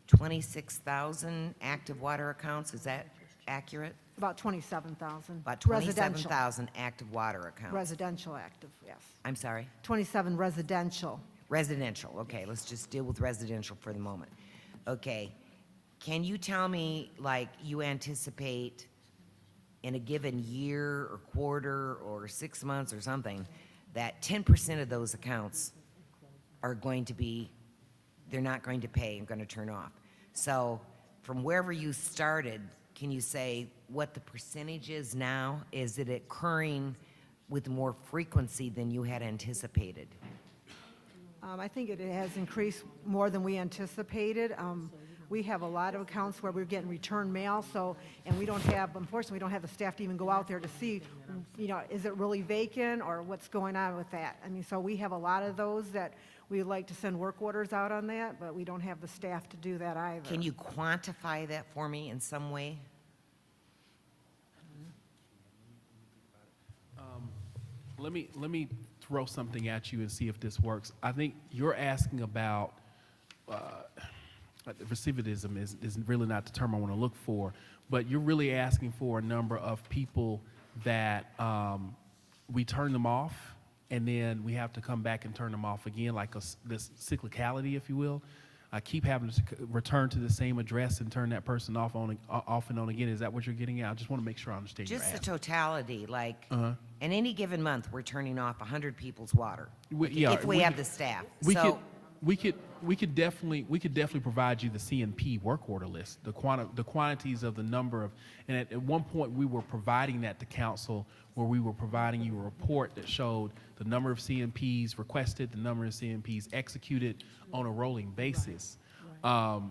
Speaker 1: 26,000 active water accounts. Is that accurate?
Speaker 7: About 27,000.
Speaker 1: About
Speaker 7: Residential.
Speaker 1: 27,000 active water accounts.
Speaker 7: Residential active, yes.
Speaker 1: I'm sorry?
Speaker 7: 27 residential.
Speaker 1: Residential, okay, let's just deal with residential for the moment. Okay, can you tell me, like, you anticipate in a given year or quarter or 6 months or something, that 10% of those accounts are going to be, they're not going to pay and going to turn off? So from wherever you started, can you say what the percentage is now? Is it occurring with more frequency than you had anticipated?
Speaker 7: I think it has increased more than we anticipated. We have a lot of accounts where we're getting return mail, so, and we don't have, unfortunately, we don't have the staff to even go out there to see, is it really vacant or what's going on with that? I mean, so we have a lot of those that we would like to send work orders out on that, but we don't have the staff to do that either.
Speaker 1: Can you quantify that for me in some way?
Speaker 5: Let me throw something at you and see if this works. I think you're asking about recidivism is really not the term I want to look for, but you're really asking for a number of people that we turn them off and then we have to come back and turn them off again, like this cyclicality, if you will. I keep having to return to the same address and turn that person off and on again. Is that what you're getting at? I just want to make sure I understand your
Speaker 1: Just the
Speaker 5: ask.
Speaker 1: totality, like, in any given month, we're turning off 100 people's water.
Speaker 5: Yeah,
Speaker 1: if we have the staff.
Speaker 5: We
Speaker 1: So,
Speaker 5: could definitely provide you the CNP work order list, the quantities of the number of, and at one point we were providing that to council, where we were providing you a report that showed the number of CNPs requested, the number of CNPs executed on a rolling basis. And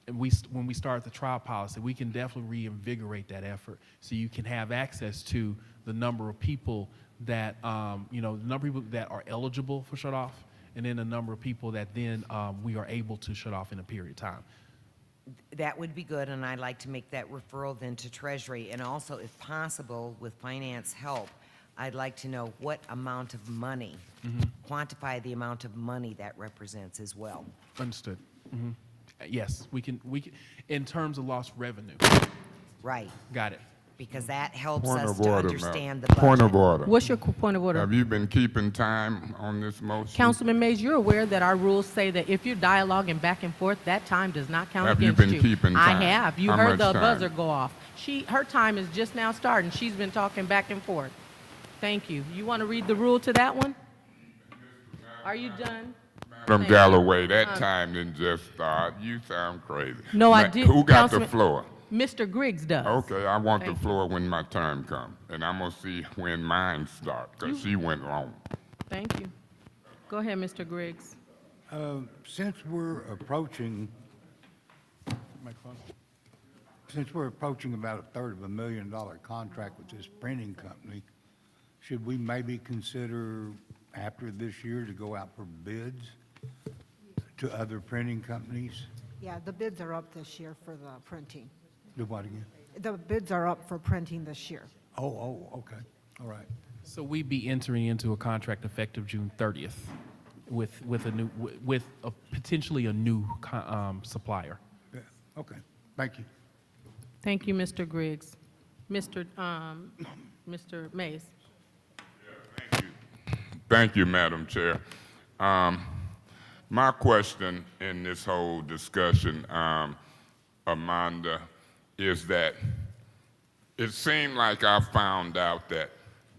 Speaker 5: when we start the trial policy, we can definitely reinvigorate that effort so you can have access to the number of people that, the number of people that are eligible for shut off, and then the number of people that then we are able to shut off in a period of time.
Speaker 1: that would be good, and I'd like to make that referral then to Treasury. And also, if possible, with finance help, I'd like to know what amount of money, quantify the amount of money that represents as well.
Speaker 5: Understood. Yes, we can, in terms of lost revenue.
Speaker 1: Right,
Speaker 5: Got it.
Speaker 1: because that helps
Speaker 3: Point
Speaker 1: us
Speaker 3: of
Speaker 1: to
Speaker 3: order,
Speaker 1: understand the
Speaker 3: ma'am.
Speaker 1: budget.
Speaker 3: Point of order.
Speaker 2: What's your point of order?
Speaker 3: Have you been keeping time on this motion?
Speaker 2: Councilman Mays, you're aware that our rules say that if you're dialoguing back and forth, that time does not count
Speaker 3: Have you
Speaker 2: against
Speaker 3: been keeping
Speaker 2: I
Speaker 3: time?
Speaker 2: have. You
Speaker 3: How
Speaker 2: heard the
Speaker 3: much time?
Speaker 2: buzzer go off. Her time is just now starting. She's been talking back and forth. Thank you. You want to read the rule to that one? Are you done?
Speaker 3: Madam
Speaker 2: Thank you.
Speaker 3: Galloway, that time didn't just start. You sound crazy.
Speaker 2: No, I
Speaker 3: Ma-
Speaker 2: did-
Speaker 3: Who got the
Speaker 2: Councilman-
Speaker 3: floor?
Speaker 2: Mr. Griggs does.
Speaker 3: Okay, I want the
Speaker 2: Thank you.
Speaker 3: floor when my turn comes, and I'm gonna see when mine start, because she went wrong.
Speaker 2: Thank you. Go ahead, Mr. Griggs.
Speaker 8: Since we're approaching about $250,000 contract with this printing company, should we maybe consider after this year to go out for bids to other printing companies?
Speaker 7: Yeah, the bids are up this year for the printing.
Speaker 8: Do what again?
Speaker 7: The bids are up for printing this year.
Speaker 8: Oh, okay, all right.
Speaker 5: So we'd be entering into a contract effective June 30th with a potentially a new supplier.
Speaker 8: Yeah, okay, thank you.
Speaker 2: Thank you, Mr. Griggs. Mr. Mays.
Speaker 3: Thank you, Madam Chair. My question in this whole discussion, Amanda, is that it seemed like I found out that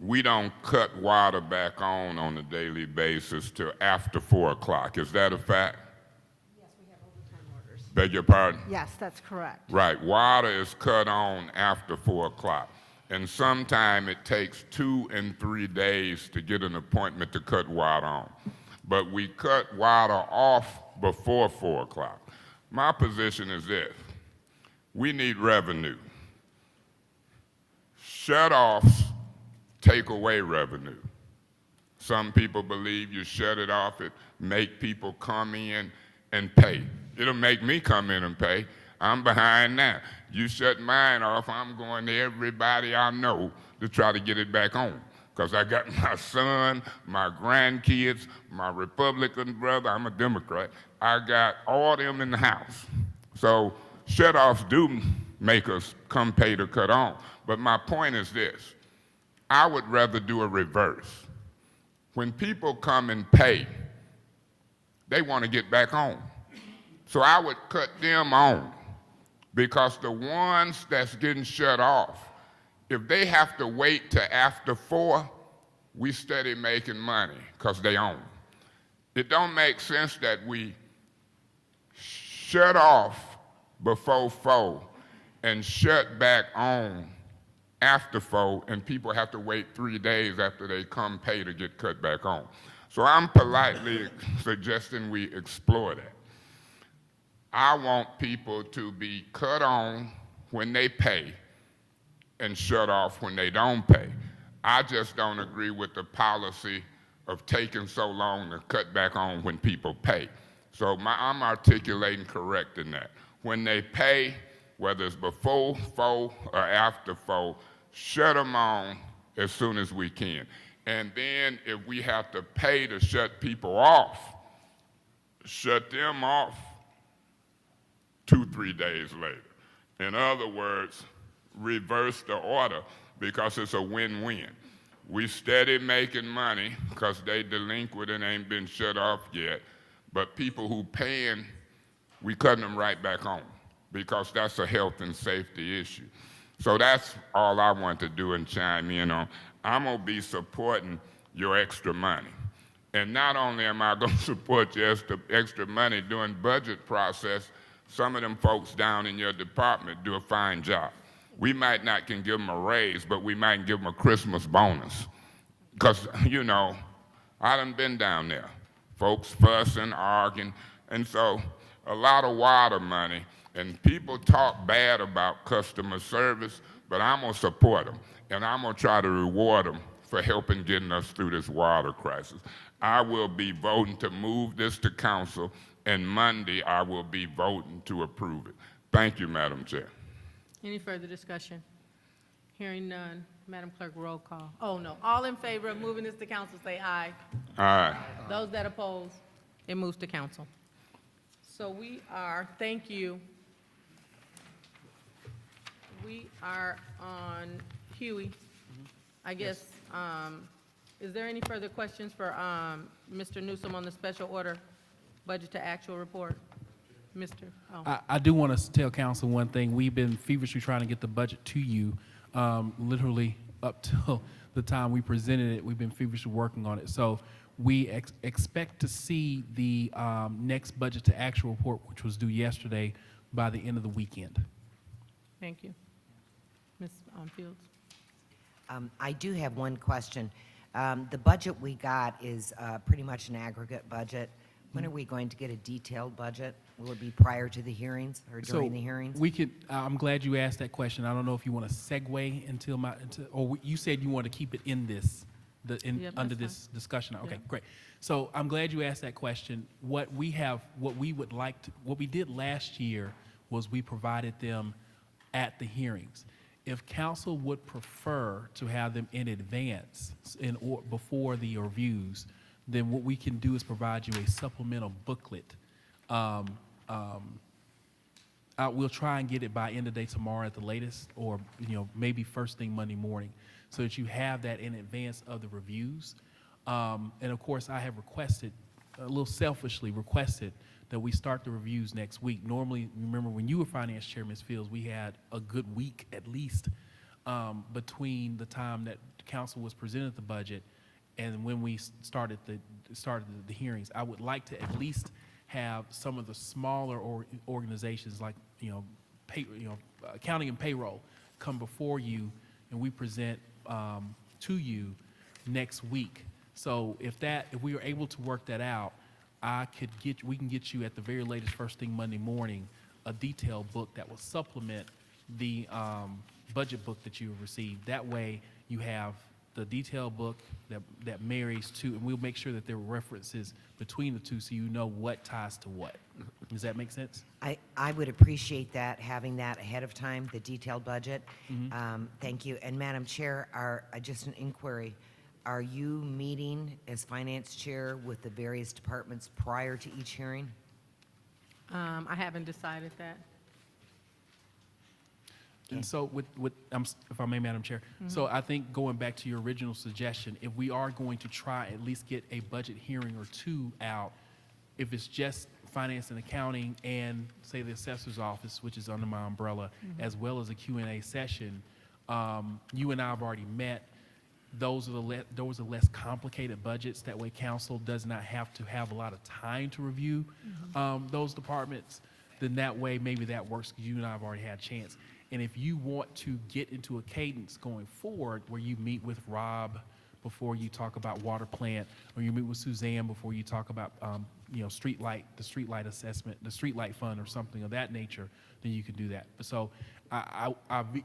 Speaker 3: we don't cut water back on a daily basis till after 4 o'clock. Is that a fact?
Speaker 7: Yes, we have overtime orders.
Speaker 3: Beg your pardon?
Speaker 7: Yes, that's correct.
Speaker 3: Right. Water is cut on after 4 o'clock. And sometimes it takes 2 and 3 days to get an appointment to cut water on. But we cut water off before 4 o'clock. My position is this: we need revenue. Shut-offs take away revenue. Some people believe you shut it off, it make people come in and pay. It'll make me come in and pay. I'm behind now. You shut mine off, I'm going to everybody I know to try to get it back on. Because I got my son, my grandkids, my Republican brother, I'm a Democrat. I got all them in the house. So shut-offs do make us come pay to cut on. But my point is this: I would rather do a reverse. When people come and pay, they want to get back on. So I would cut them on, because the ones that's getting shut off, if they have to wait till after 4, we steady making money because they own. It don't make sense that we shut off before 4 and shut back on after 4, and people have to wait 3 days after they come pay to get cut back on. So I'm politely suggesting we explore that. I want people to be cut on when they pay and shut off when they don't pay. I just don't agree with the policy of taking so long to cut back on when people pay. So I'm articulating correct in that. When they pay, whether it's before 4 or after 4, shut them on as soon as we can. And then if we have to pay to shut people off, shut them off 2-3 days later. In other words, reverse the order, because it's a win-win. We steady making money because they delinquent and ain't been shut off yet, but people who paying, we cutting them right back on, because that's a health and safety issue. So that's all I want to do and chime in on. I'm gonna be supporting your extra money. And not only am I gonna support your extra money during budget process, some of them folks down in your department do a fine job. We might not can give them a raise, but we might give them a Christmas bonus. Because, you know, I done been down there. Folks fussing, arguing, and so a lot of water money. And people talk bad about customer service, but I'm gonna support them. And I'm gonna try to reward them for helping getting us through this water crisis. I will be voting to move this to council, and Monday I will be voting to approve it. Thank you, Madam Chair.
Speaker 2: Any further discussion? Hearing none. Madam Clerk, roll call. Oh, no. All in favor of moving this to council, say aye.
Speaker 3: Aye.
Speaker 2: Those that oppose, it moves to council. So we are, thank you. We are on Huey. I guess, is there any further questions for Mr. Newsom on the special order budget to actual report? Mr. Oh.
Speaker 5: I do want to tell council one thing. We've been feverishly trying to get the budget to you, literally up till the time we presented it. We've been feverishly working on it. So we expect to see the next budget to actual report, which was due yesterday, by the end of the weekend.
Speaker 2: Thank you. Ms. Fields?
Speaker 1: I do have one question. The budget we got is pretty much an aggregate budget. When are we going to get a detailed budget? Will it be prior to the hearings or during the hearings?
Speaker 5: We could. I'm glad you asked that question. I don't know if you want to segue or you said you want to keep it in this, under this discussion. Okay, great. So I'm glad you asked that question. What we did last year was we provided them at the hearings. If council would prefer to have them in advance, before the reviews, then what we can do is provide you a supplemental booklet. We'll try and get it by end of day tomorrow at the latest, or maybe first thing Monday morning, so that you have that in advance of the reviews. And of course, I have requested, a little selfishly requested, that we start the reviews next week. Normally, remember when you were finance chair, Ms. Fields, we had a good week at least between the time that the council was presented the budget and when we started the hearings. I would like to at least have some of the smaller organizations like accounting and payroll come before you and we present to you next week. So if we are able to work that out, we can get you at the very latest first thing Monday morning a detailed book that will supplement the budget book that you have received. That way you have the detailed book that marries to, and we'll make sure that there are references between the two so you know what ties to what. Does that make sense?
Speaker 1: I would appreciate that, having that ahead of time, the detailed budget. Thank you. And Madam Chair, just an inquiry. Are you meeting as finance chair with the various departments prior to each hearing?
Speaker 2: I haven't decided that.
Speaker 5: And so if I may, Madam Chair, so I think going back to your original suggestion, if we are going to try at least get a budget hearing or two out, if it's just finance and accounting and say the assessor's office, which is under my umbrella, as well as a Q&A session, you and I have already met. Those are less complicated budgets. That way council does not have to have a lot of time to review those departments. Then that way maybe that works because you and I have already had a chance. And if you want to get into a cadence going forward where you meet with Rob before you talk about water plant, or you meet with Suzanne before you talk about the streetlight assessment, the streetlight fund or something of that nature, then you can do that. So I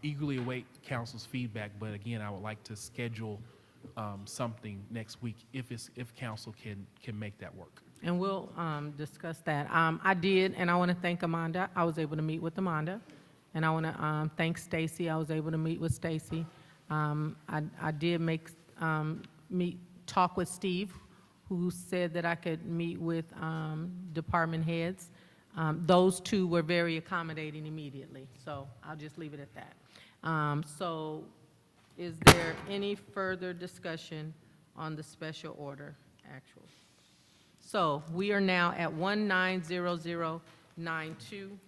Speaker 5: eagerly await council's feedback, but again, I would like to schedule something next week if council can make that work.
Speaker 2: And we'll discuss that. I did, and I want to thank Amanda. I was able to meet with Amanda. And I want to thank Stacy. I was able to meet with Stacy. I did talk with Steve, who said that I could meet with department heads. Those two were very accommodating immediately, so I'll just leave it at that. So is there any further discussion on the special order actual? So we are now at 190092.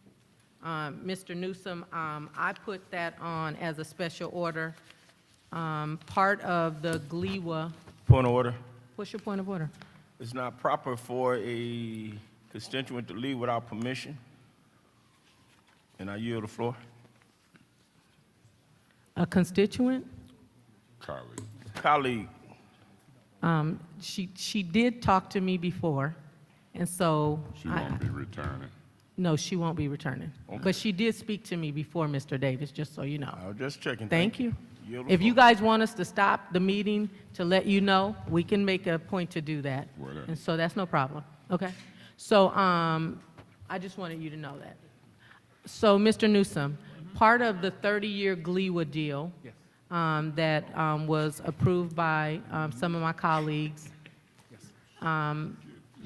Speaker 2: Mr. Newsom, I put that on as a special order. Part of the GLEWA.
Speaker 4: Point of order.
Speaker 2: What's your point of order?
Speaker 4: It's not proper for a constituent to leave without permission. And I yield the floor.
Speaker 2: A constituent?
Speaker 3: Colleague.
Speaker 2: She did talk to me before, and so.
Speaker 3: She won't be returning.
Speaker 2: No, she won't be returning.
Speaker 4: Okay.
Speaker 2: But she did speak to me before, Mr. Davis, just so you know.
Speaker 4: I was just checking.
Speaker 2: Thank you.
Speaker 4: Yield the
Speaker 2: If you
Speaker 4: floor.
Speaker 2: guys want us to stop the meeting to let you know, we can make a point to do that.
Speaker 3: Whatever.
Speaker 2: And so that's no problem, okay? So I just wanted you to know that. So, Mr. Newsom, part of the 30-year GLEWA deal
Speaker 5: Yes.
Speaker 2: that was approved by some of my colleagues,
Speaker 5: Yes.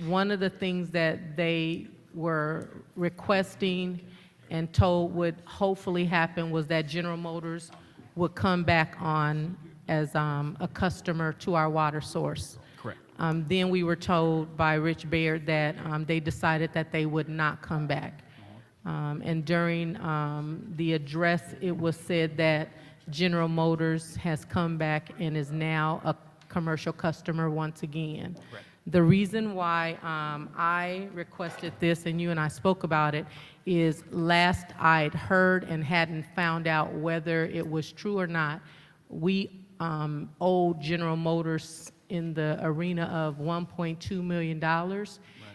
Speaker 2: one of the things that they were requesting and told would hopefully happen was that General Motors would come back on as a customer to our water source.
Speaker 5: Correct.
Speaker 2: Then we were told by Rich Baird that they decided that they would not come back. And during the address, it was said that General Motors has come back and is now a commercial customer once again.
Speaker 5: Correct.
Speaker 2: The reason why I requested this, and you and I spoke about it, is last I'd heard and hadn't found out whether it was true or not, we owed General Motors in the arena of $1.2 million.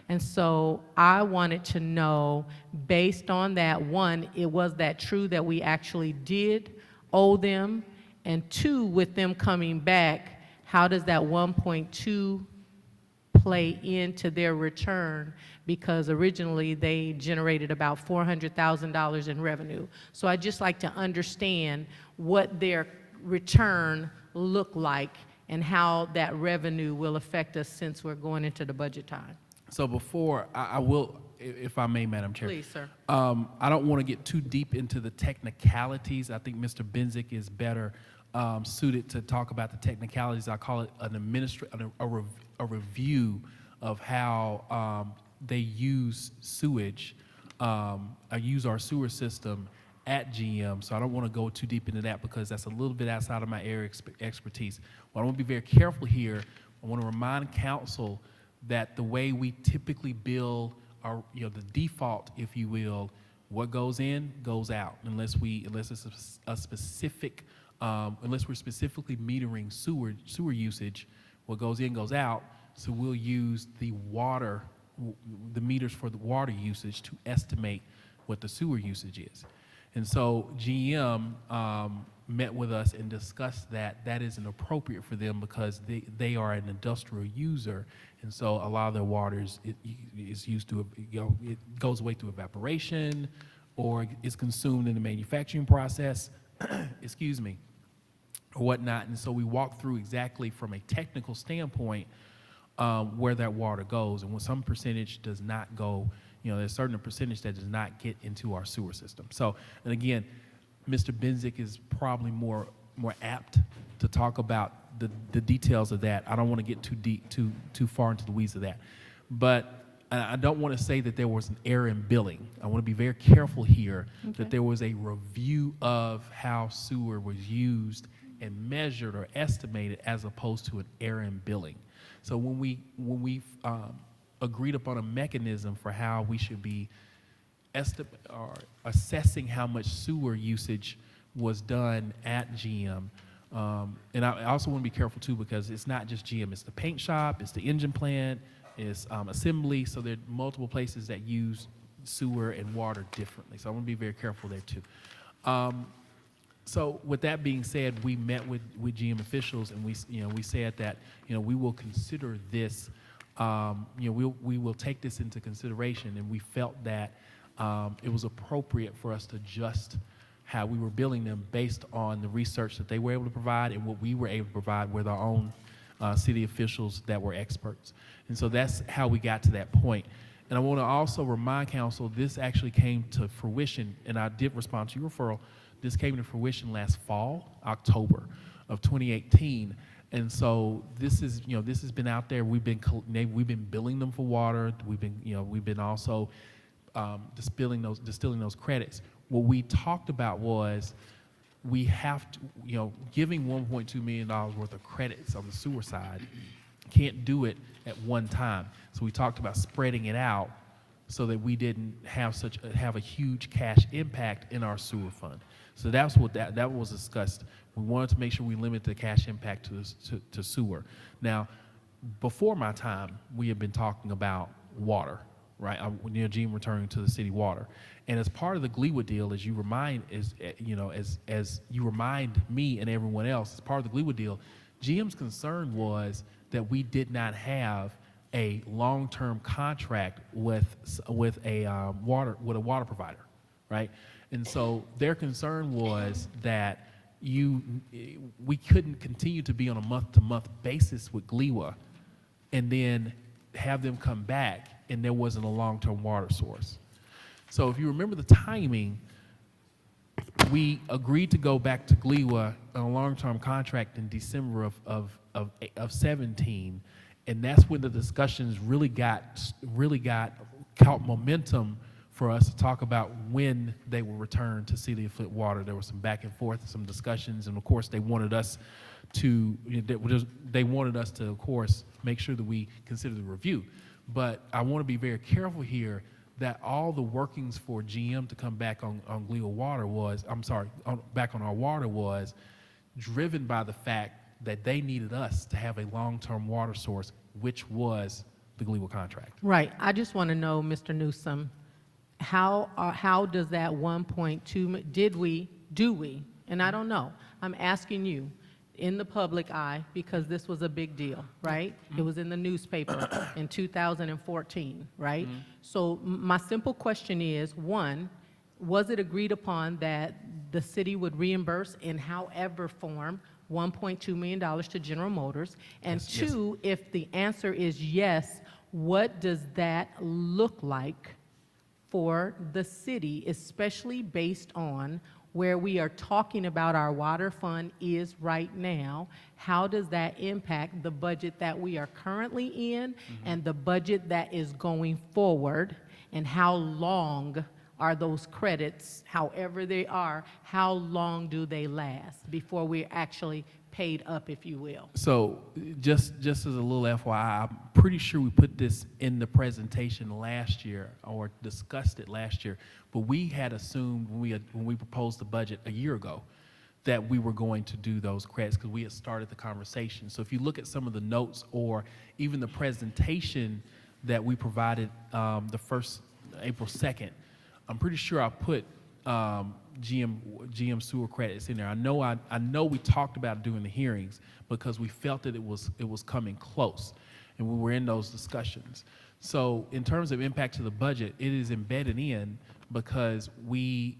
Speaker 2: And so I wanted to know, based on that, one, was that true that we actually did owe them? And two, with them coming back, how does that 1.2 play into their return? Because originally they generated about $400,000 in revenue. So I'd just like to understand what their return looked like and how that revenue will affect us since we're going into the budget time.
Speaker 5: So before, I will, if I may, Madam Chair.
Speaker 2: Please, sir.
Speaker 5: I don't want to get too deep into the technicalities. I think Mr. Benzick is better suited to talk about the technicalities. I call it a review of how they use sewage, use our sewer system at GM. So I don't want to go too deep into that because that's a little bit outside of my area expertise. But I want to be very careful here. I want to remind council that the way we typically bill our, the default, if you will, what goes in goes out, unless it's a specific, unless we're specifically metering sewer usage. What goes in goes out. So we'll use the meters for the water usage to estimate what the sewer usage is. And so GM met with us and discussed that that isn't appropriate for them because they are an industrial user, and so a lot of their water is used to, it goes away through evaporation or is consumed in the manufacturing process, excuse me, or whatnot. And so we walked through exactly from a technical standpoint where that water goes, and when some percentage does not go, there's a certain percentage that does not get into our sewer system. So, and again, Mr. Benzik is probably more apt to talk about the details of that. I don't want to get too far into the weeds of that. But I don't want to say that there was an error in billing. I want to be very careful here that there was a review of how sewer was used and measured or estimated as opposed to an error in billing. So when we agreed upon a mechanism for how we should be assessing how much sewer usage was done at GM. And I also want to be careful too, because it's not just GM, it's the paint shop, it's the engine plant, it's assembly, so there are multiple places that use sewer and water differently. So I want to be very careful there too. So with that being said, we met with GM officials, and we said that we will consider this. We will take this into consideration, and we felt that it was appropriate for us to adjust how we were billing them based on the research that they were able to provide and what we were able to provide with our own city officials that were experts. And so that's how we got to that point. And I want to also remind council, this actually came to fruition, and I did respond to your referral. This came to fruition last fall, October of 2018. And so this is, this has been out there. We've been billing them for water. We've been also distilling those credits. What we talked about was we have to, giving $1.2 million worth of credits on the sewer side, can't do it at one time. So we talked about spreading it out so that we didn't have a huge cash impact in our sewer fund. So that's what that was discussed. We wanted to make sure we limit the cash impact to sewer. Now, before my time, we have been talking about water, right? GM returning to the city water, and as part of the Gleewood deal, as you remind me and everyone else, as part of the Gleewood deal, GM's concern was that we did not have a long-term contract with a water provider, right? And so their concern was that we couldn't continue to be on a month-to-month basis with GLEWA and then have them come back and there wasn't a long-term water source. So if you remember the timing, we agreed to go back to GLEWA on a long-term contract in December of 17, and that's when the discussions really caught momentum for us to talk about when they will return to City of Flint Water. There was some back and forth, some discussions, and of course they wanted us to, of course, make sure that we consider the review. But I want to be very careful here that all the workings for GM to come back on GLEWA water back on our water was driven by the fact that they needed us to have a long-term water source, which was the GLEWA contract.
Speaker 2: Right. I just want to know, Mr. Newsom, how does that 1.2, do we, and I don't know, I'm asking you, in the public eye, because this was a big deal, right? It was in the newspaper in 2014, right? So my simple question is, one, was it agreed upon that the city would reimburse in however form $1.2 million to General Motors? And two, if the answer is yes, what does that look like for the city, especially based on where we are talking about our water fund is right now, how does that impact the budget that we are currently in and the budget that is going forward? And how long are those credits, however they are, how long do they last before we're actually paid up, if you will?
Speaker 5: So just as a little FYI, I'm pretty sure we put this in the presentation last year or discussed it last year, but we had assumed when we proposed the budget a year ago that we were going to do those credits because we had started the conversation. So if you look at some of the notes or even the presentation that we provided the first April 2nd, I'm pretty sure I put GM sewer credits in there. I know we talked about doing the hearings because we felt that it was coming close, and we were in those discussions. So in terms of impact to the budget, it is embedded in because we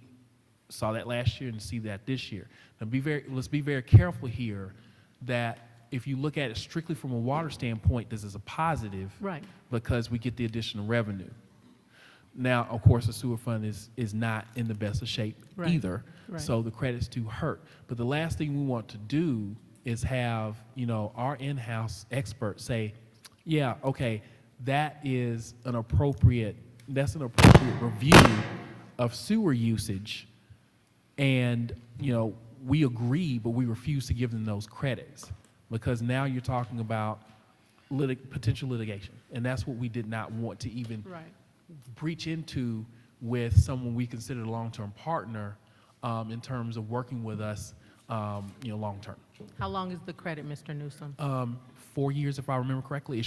Speaker 5: saw that last year and see that this year. Now let's be very careful here that if you look at it strictly from a water standpoint, this is a positive,
Speaker 2: Right.
Speaker 5: because we get the additional revenue. Now, of course, the sewer fund is not in the best of shape
Speaker 2: Right,
Speaker 5: either,
Speaker 2: right.
Speaker 5: so the credits do hurt. But the last thing we want to do is have, our in-house experts say, yeah, okay, that's an appropriate review of sewer usage, and, we agree, but we refuse to give them those credits, because now you're talking about potential litigation, and that's what we did not want to even
Speaker 2: Right.
Speaker 5: breach into with someone we consider a long-term partner in terms of working with us, long-term.
Speaker 2: How long is the credit, Mr. Newsom?
Speaker 5: 4 years, if I remember correctly.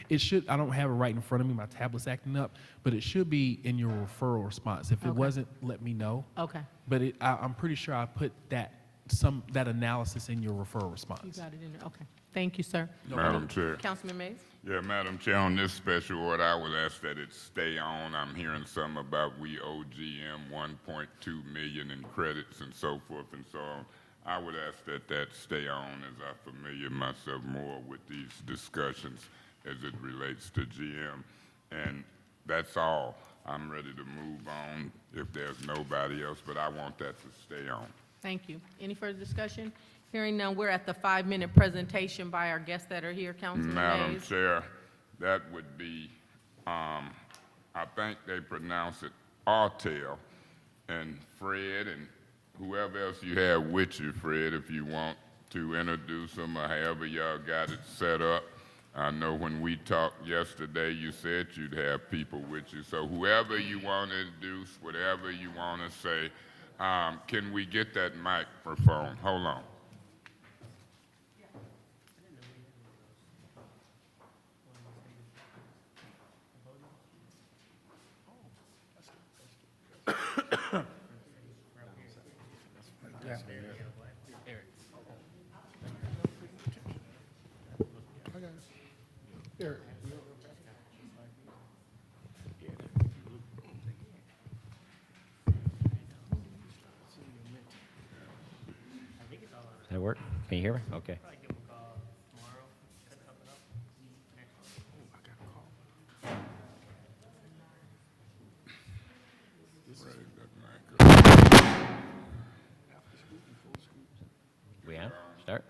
Speaker 5: It should, I don't have it right in front of me, my tablet's acting up, but it should be in your referral response. If it
Speaker 2: Okay.
Speaker 5: wasn't, let me know.
Speaker 2: Okay,
Speaker 5: But I'm pretty sure I put that analysis in your referral
Speaker 2: you
Speaker 5: response.
Speaker 2: got it in there, okay. Thank you, sir.
Speaker 3: Madam Chair.
Speaker 2: Councilman Mays?
Speaker 3: Yeah, Madam Chair, on this special order, I would ask that it stay on. I'm hearing some about we owe GM 1.2 million in credits and so forth and so on. I would ask that stay on as I familiar myself more with these discussions as it relates to GM. And that's all. I'm ready to move on if there's nobody else, but I want that to stay on.
Speaker 2: Thank you. Any further discussion? Hearing none, we're at the 5-minute presentation by our guests that are here. Councilman
Speaker 3: Madam
Speaker 2: Mays?
Speaker 3: Chair, that would be, I think they pronounce it Artel, and Fred, and whoever else you have with you, Fred, if you want to introduce them or however y'all got it set up. I know when we talked yesterday, you said you'd have people with you. So whoever you want to introduce, whatever you want to say, can we get that microphone? Hold on.
Speaker 9: That work? Can you hear me? Okay. We on? Start?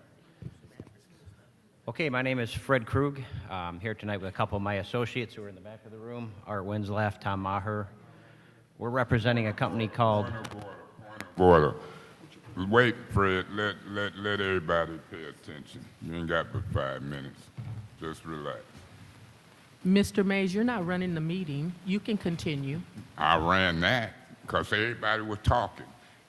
Speaker 9: Okay, my name is Fred Krug. I'm here tonight with a couple of my associates who are in the back of the room, Art Winslaff, Tom Maher. We're representing a company called...
Speaker 3: Order. Wait, Fred. Let everybody pay attention. You ain't got but 5 minutes. Just relax.
Speaker 2: Mr. Mays, you're not running the meeting. You can continue.
Speaker 3: I ran that because everybody was talking,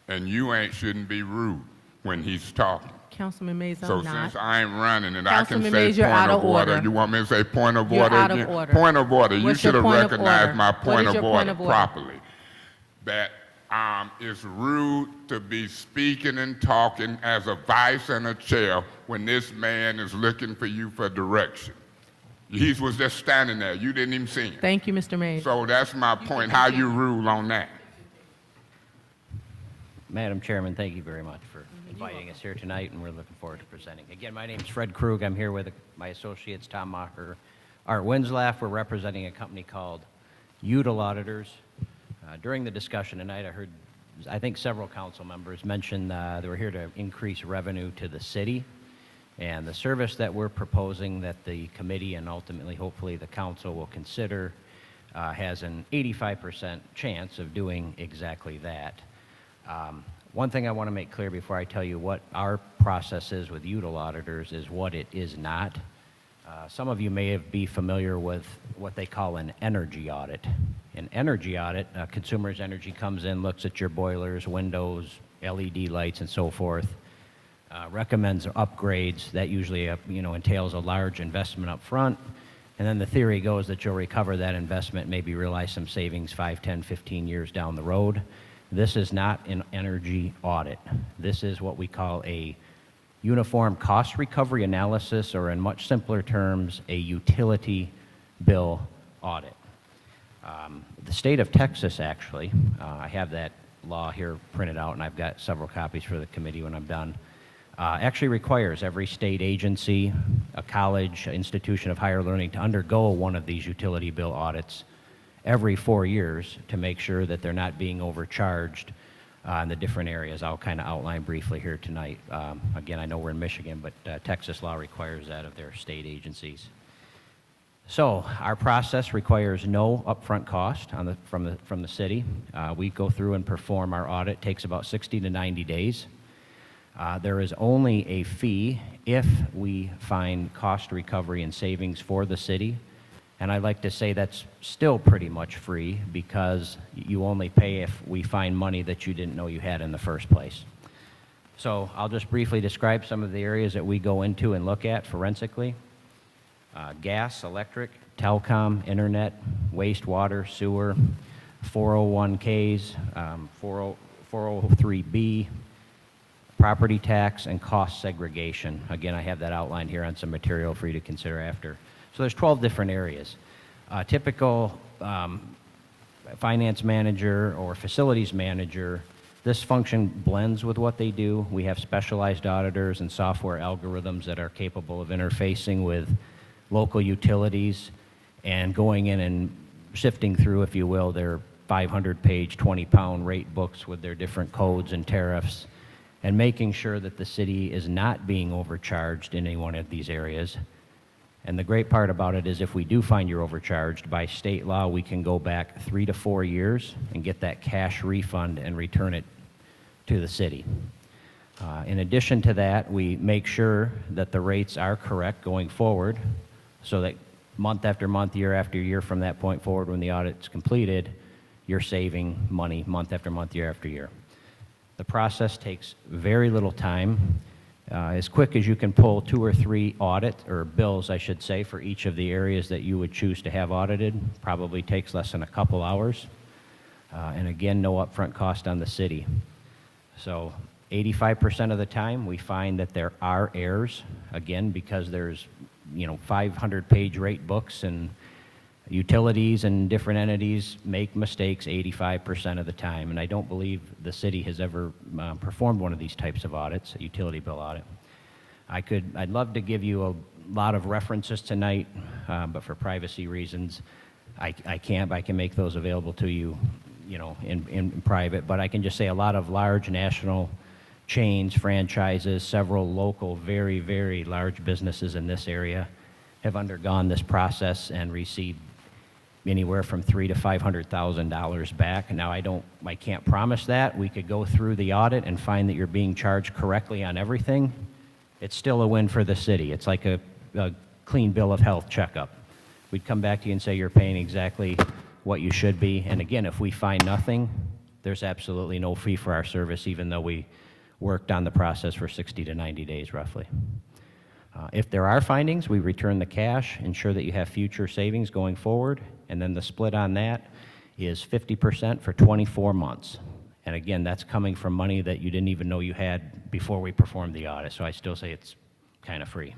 Speaker 3: and you shouldn't be rude when he's talking.
Speaker 2: Councilman Mays, I'm
Speaker 3: So
Speaker 2: not.
Speaker 3: since I ain't running it,
Speaker 2: Councilman
Speaker 3: I can say
Speaker 2: Mays, you're
Speaker 3: point
Speaker 2: out
Speaker 3: of
Speaker 2: of order.
Speaker 3: You want me to say point of
Speaker 2: You're
Speaker 3: order
Speaker 2: out of
Speaker 3: again?
Speaker 2: order.
Speaker 3: Point of order. You
Speaker 2: What's
Speaker 3: should
Speaker 2: your
Speaker 3: have
Speaker 2: point of
Speaker 3: recognized
Speaker 2: order?
Speaker 3: my
Speaker 2: What
Speaker 3: point
Speaker 2: is
Speaker 3: of
Speaker 2: your point
Speaker 3: order
Speaker 2: of order?
Speaker 3: properly. That it's rude to be speaking and talking as a vice and a chair when this man is looking for you for direction. He was just standing there. You didn't even see him.
Speaker 2: Thank you, Mr. Mays.
Speaker 3: So that's my point. How you rule on that?
Speaker 9: Madam Chairman, thank you very much for inviting us here tonight, and we're looking forward to presenting. Again, my name is Fred Krug. I'm here with my associates, Tom Maher, Art Winslaff. We're representing a company called Util Auditors. During the discussion tonight, I heard I think several council members mentioned they were here to increase revenue to the city. And the service that we're proposing that the committee and ultimately, hopefully, the council will consider has an 85% chance of doing exactly that. One thing I want to make clear before I tell you what our process is with UTIL auditors is what it is not. Some of you may be familiar with what they call an energy audit. An energy audit, Consumers Energy comes in, looks at your boilers, windows, LED lights, and so forth, recommends upgrades. That usually entails a large investment up front. And then the theory goes that you'll recover that investment, maybe realize some savings 5, 10, 15 years down the road. This is not an energy audit. This is what we call a uniform cost recovery analysis, or in much simpler terms, a utility bill audit. The state of Texas, actually, I have that law here printed out, and I've got several copies for the committee when I'm done, actually requires every state agency, a college, institution of higher learning to undergo one of these utility bill audits every 4 years to make sure that they're not being overcharged in the different areas. I'll kind of outline briefly here tonight. Again, I know we're in Michigan, but Texas law requires that of their state agencies. So our process requires no upfront cost from the city. We go through and perform our audit. It takes about 60 to 90 days. There is only a fee if we find cost recovery and savings for the city. And I like to say that's still pretty much free because you only pay if we find money that you didn't know you had in the first place. So I'll just briefly describe some of the areas that we go into and look at forensically. Gas, electric, telecom, internet, wastewater, sewer, 401ks, 403B, property tax, and cost segregation. Again, I have that outlined here on some material for you to consider after. So there's 12 different areas. Typical finance manager or facilities manager, this function blends with what they do. We have specialized auditors and software algorithms that are capable of interfacing with local utilities and going in and sifting through, if you will, their 500-page, 20-pound rate books with their different codes and tariffs, and making sure that the city is not being overcharged in any one of these areas. And the great part about it is if we do find you're overcharged, by state law, we can go back 3 to 4 years and get that cash refund and return it to the city. In addition to that, we make sure that the rates are correct going forward so that month after month, year after year from that point forward when the audit's completed, you're saving money month after month, year after year. The process takes very little time. As quick as you can pull 2 or 3 audit, or bills, I should say, for each of the areas that you would choose to have audited, probably takes less than a couple hours. And again, no upfront cost on the city. So 85% of the time, we find that there are errors, again, because there's 500-page rate books, and utilities and different entities make mistakes 85% of the time. And I don't believe the city has ever performed one of these types of audits, a utility bill audit. I'd love to give you a lot of references tonight, but for privacy reasons, I can't. But I can make those available to you, in private. But I can just say a lot of large national chains, franchises, several local, very, very large businesses in this area have undergone this process and received anywhere from $300,000 to $500,000 back. Now, I can't promise that. We could go through the audit and find that you're being charged correctly on everything. It's still a win for the city. It's like a clean bill of health checkup. We'd come back to you and say you're paying exactly what you should be. And again, if we find nothing, there's absolutely no fee for our service, even though we worked on the process for 60 to 90 days, roughly. If there are findings, we return the cash, ensure that you have future savings going forward, and then the split on that is 50% for 24 months. And again, that's coming from money that you didn't even know you had before we performed the audit, so I still say it's kind of free.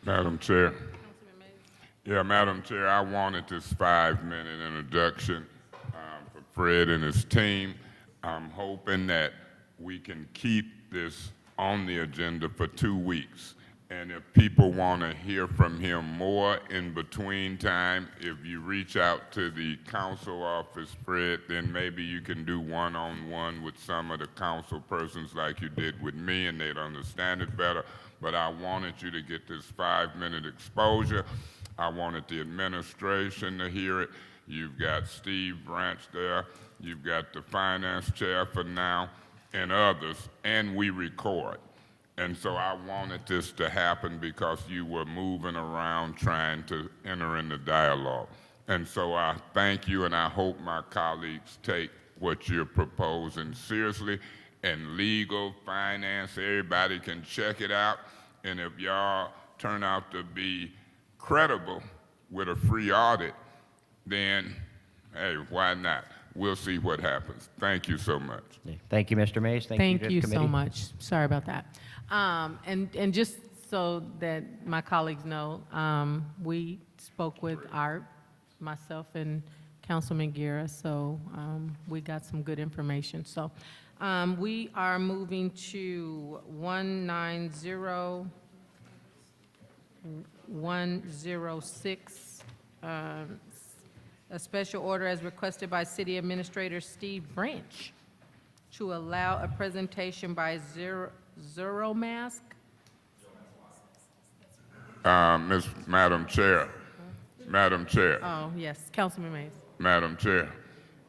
Speaker 3: Madam Chair. Yeah, Madam Chair, I wanted this 5-minute introduction for Fred and his team. I'm hoping that we can keep this on the agenda for 2 weeks. And if people want to hear from him more in between time, if you reach out to the council office, Fred, then maybe you can do one-on-one with some of the council persons like you did with me, and they'd understand it better. But I wanted you to get this 5-minute exposure. I wanted the administration to hear it. You've got Steve Branch there. You've got the finance chair for now and others, and we record. And so I wanted this to happen because you were moving around trying to enter in the dialogue. And so I thank you, and I hope my colleagues take what you're proposing seriously. And legal, finance, everybody can check it out. And if y'all turn out to be credible with a free audit, then, hey, why not? We'll see what happens. Thank you so much.
Speaker 9: Thank you, Mr. Mays. Thank you to the
Speaker 2: you
Speaker 9: committee.
Speaker 2: so much. Sorry about that. And just so that my colleagues know, we spoke with Art, myself, and Councilman Guerra, so we got some good information. So we are moving to 106, a special order as requested by City Administrator Steve Branch to allow a presentation by Zeromask.
Speaker 3: Madam Chair,
Speaker 2: Oh, yes, Councilman Mays.
Speaker 3: Madam Chair,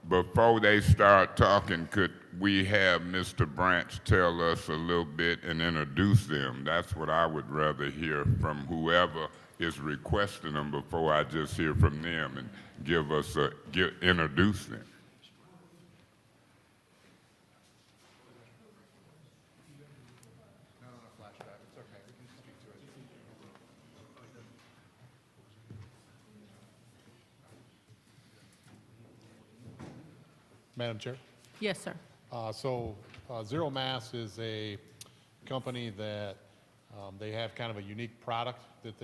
Speaker 3: before they start talking, could we have Mr. Branch tell us a little bit and introduce them? That's what I would rather hear from whoever is requesting them before I just hear from them and introduce them.
Speaker 10: Madam Chair.
Speaker 2: Yes, sir.
Speaker 10: Zero Mass is a company that they have kind of a unique product that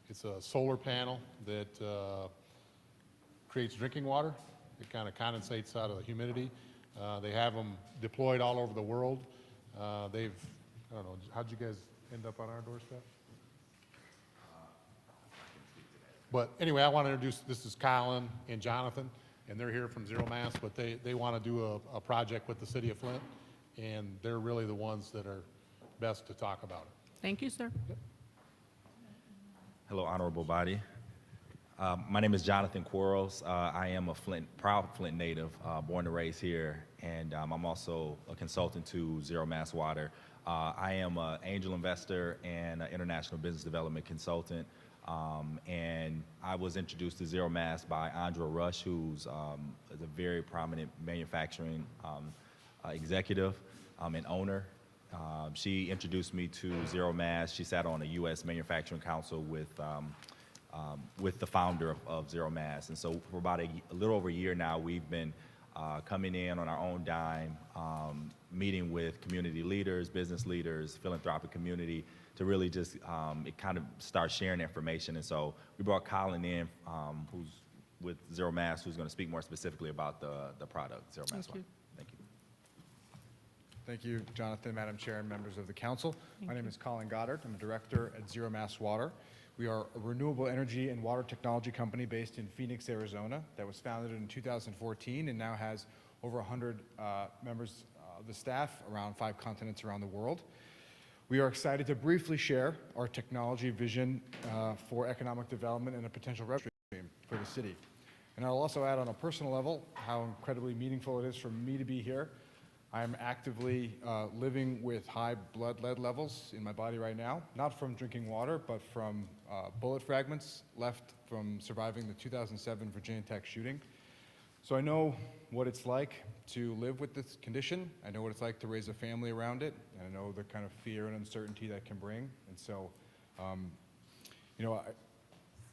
Speaker 10: it's a solar panel that creates drinking water. It kind of condensates out of the humidity. They have them deployed all over the world. I don't know, how'd you guys end up on our doorstep? But anyway, I want to introduce, this is Colin and Jonathan, and they're here from Zero Mass, but they want to do a project with the city of Flint, and they're really the ones that are best to talk about it.
Speaker 2: Thank you, sir.
Speaker 11: Hello, honorable body. My name is Jonathan Quarles. I am a proud Flint native, born and raised here, and I'm also a consultant to Zero Mass Water. I am an angel investor and an international business development consultant. And I was introduced to Zero Mass by Andra Rush, who's is a very prominent manufacturing executive and owner. She introduced me to Zero Mass. She sat on a U.S. Manufacturing Council with the founder of Zero Mass. And so for about a little over a year now, we've been coming in on our own dime, meeting with community leaders, business leaders, philanthropic community, to really just kind of start sharing information. And so we brought Colin in, who's with Zero Mass, who's going to speak more specifically about the product, Zero Mass.
Speaker 2: Thank you.
Speaker 11: Thank you.
Speaker 12: Thank you, Jonathan, Madam Chair, and members of the council. My name is Colin Goddard. I'm a director at Zero Mass Water. We are a renewable energy and water technology company based in Phoenix, Arizona, that was founded in 2014 and now has over 100 members of the staff around 5 continents around the world. We are excited to briefly share our technology vision for economic development and a potential revenue stream for the city. And I'll also add on a personal level how incredibly meaningful it is for me to be here. I'm actively living with high blood lead levels in my body right now, not from drinking water, but from bullet fragments left from surviving the 2007 Virginia Tech shooting. So I know what it's like to live with this condition. I know what it's like to raise a family around it, and I know the kind of fear and uncertainty that can bring. And so,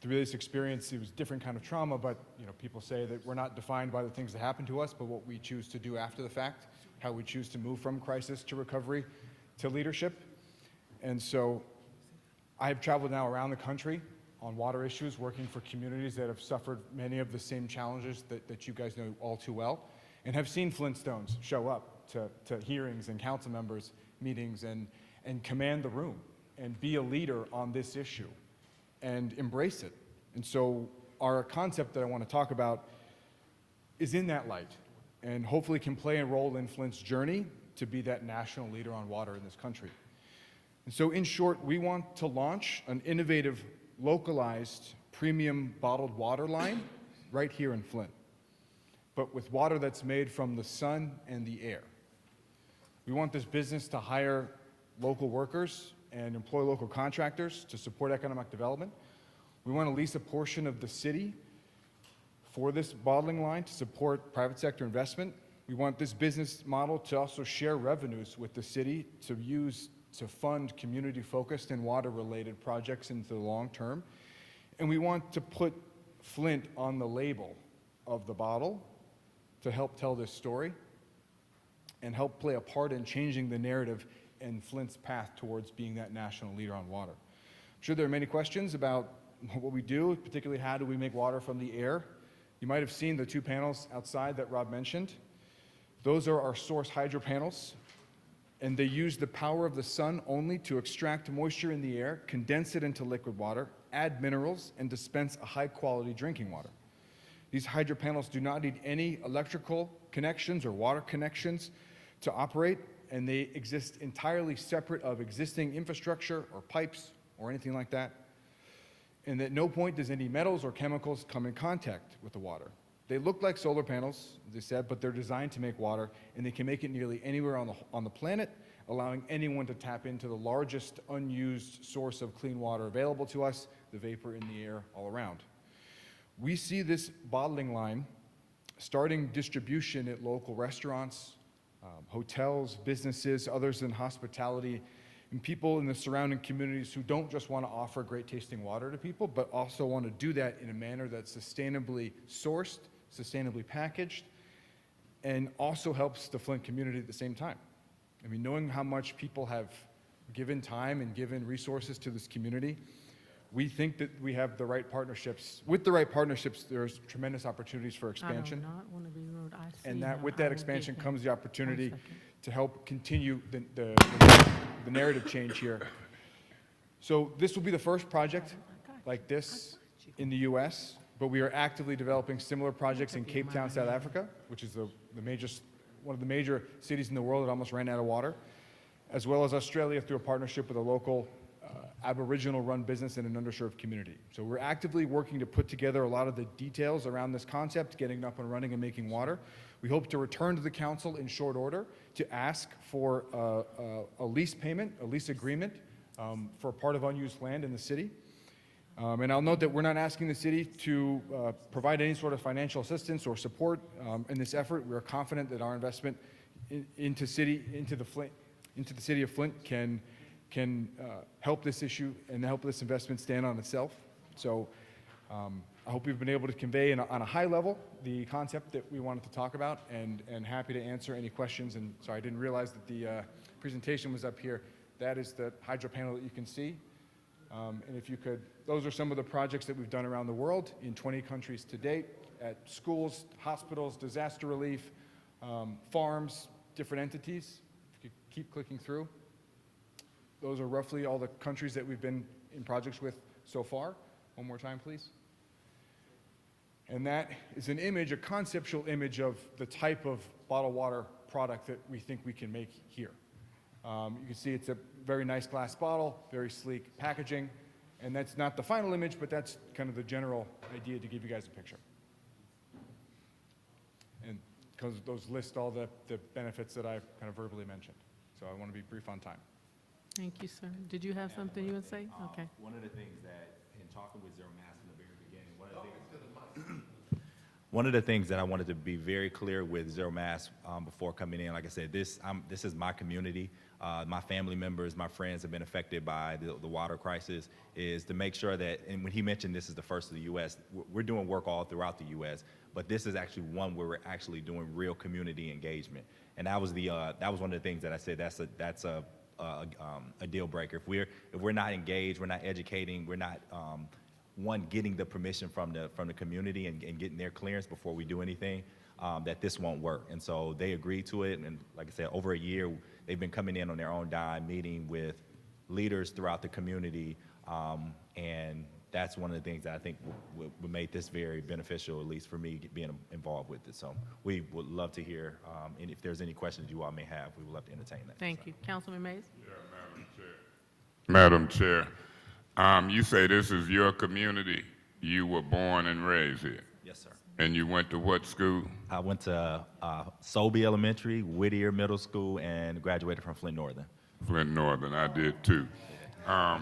Speaker 12: through this experience, it was a different kind of trauma, but people say that we're not defined by the things that happen to us, but what we choose to do after the fact, how we choose to move from crisis to recovery to leadership. And so I have traveled now around the country on water issues, working for communities that have suffered many of the same challenges that you guys know all too well, and have seen Flintstones show up to hearings and council members' meetings, and and command the room and be a leader on this issue and embrace it. And so our concept that I want to talk about is in that light and hopefully can play a role in Flint's journey to be that national leader on water in this country. And so in short, we want to launch an innovative, localized, premium bottled water line right here in Flint, but with water that's made from the sun and the air. We want this business to hire local workers and employ local contractors to support economic development. We want to lease a portion of the city for this bottling line to support private sector investment. We want this business model to also share revenues with the city to use to fund community-focused and water-related projects into the long term. And we want to put Flint on the label of the bottle to help tell this story and help play a part in changing the narrative and Flint's path towards being that national leader on water. I'm sure there are many questions about what we do, particularly how do we make water from the air. You might have seen the 2 panels outside that Rob mentioned. Those are our source hydro panels, and they use the power of the sun only to extract moisture in the air, condense it into liquid water, add minerals, and dispense a high-quality drinking water. These hydro panels do not need any electrical connections or water connections to operate, and they exist entirely separate of existing infrastructure or pipes or anything like that. And at no point does any metals or chemicals come in contact with the water. They look like solar panels, as they said, but they're designed to make water, and they can make it nearly anywhere on the planet, allowing anyone to tap into the largest unused source of clean water available to us, the vapor in the air all around. We see this bottling line starting distribution at local restaurants, hotels, businesses, others in hospitality, and people in the surrounding communities who don't just want to offer great tasting water to people, but also want to do that in a manner that's sustainably sourced, sustainably packaged, and also helps the Flint community at the same time. I mean, knowing how much people have given time and given resources to this community, we think that we have the right partnerships. With the right partnerships, there's tremendous opportunities for expansion.
Speaker 2: I do not want to be rude. I see
Speaker 12: And that
Speaker 2: how
Speaker 12: with
Speaker 2: I
Speaker 12: that
Speaker 2: will
Speaker 12: expansion
Speaker 2: get there.
Speaker 12: comes the opportunity
Speaker 2: 1 second.
Speaker 12: to help continue the narrative change here. So this will be the first project like this in the US, but we are actively developing similar projects in Cape Town, South Africa, which is one of the major cities in the world that almost ran out of water, as well as Australia through a partnership with a local Aboriginal-run business in an underserved community. So we're actively working to put together a lot of the details around this concept, getting up and running and making water. We hope to return to the council in short order to ask for a lease payment, a lease agreement for a part of unused land in the city. And I'll note that we're not asking the city to provide any sort of financial assistance or support in this effort. We are confident that our investment into the city of Flint can help this issue and help this investment stand on itself. So I hope we've been able to convey on a high level the concept that we wanted to talk about, and happy to answer any questions. And sorry, I didn't realize that the presentation was up here. That is the hydro panel that you can see. And if you could, those are some of the projects that we've done around the world in 20 countries to date, at schools, hospitals, disaster relief, farms, different entities. If you could keep clicking through. Those are roughly all the countries that we've been in projects with so far. One more time, please. And that is an image, a conceptual image of the type of bottled water product that we think we can make here. You can see it's a very nice glass bottle, very sleek packaging, and that's not the final image, but that's kind of the general idea to give you guys a picture. And because those list all the benefits that I've kind of verbally mentioned. So I want to be brief on time.
Speaker 2: Thank you, sir. Did you have something you would say? Okay.
Speaker 11: One of the things that, in talking with Zero Mass in the very beginning, one of the things that I wanted to be very clear with Zero Mass before coming in, like I said, this is my community. My family members, my friends have been affected by the water crisis, is to make sure that, and when he mentioned this is the first of the U.S., we're doing work all throughout the U.S., but this is actually one where we're actually doing real community engagement. And that was one of the things that I said, that's a deal breaker. If we're not engaged, we're not educating, we're not getting the permission from the community and getting their clearance before we do anything, that this won't work. And so they agreed to it, and like I said, over a year, they've been coming in on their own dime, meeting with leaders throughout the community, and that's one of the things that I think would make this very beneficial, at least for me being involved with it. So we would love to hear, and if there's any questions you all may have, we would love to entertain that.
Speaker 2: Thank you. Councilman Mays?
Speaker 3: Madam Chair, you say this is your community. You were born and raised here.
Speaker 11: Yes, sir.
Speaker 3: And you went to what school?
Speaker 11: I went to Sobey Elementary, Whittier Middle School, and graduated from Flint Northern.
Speaker 3: Flint Northern, I did too. Hey,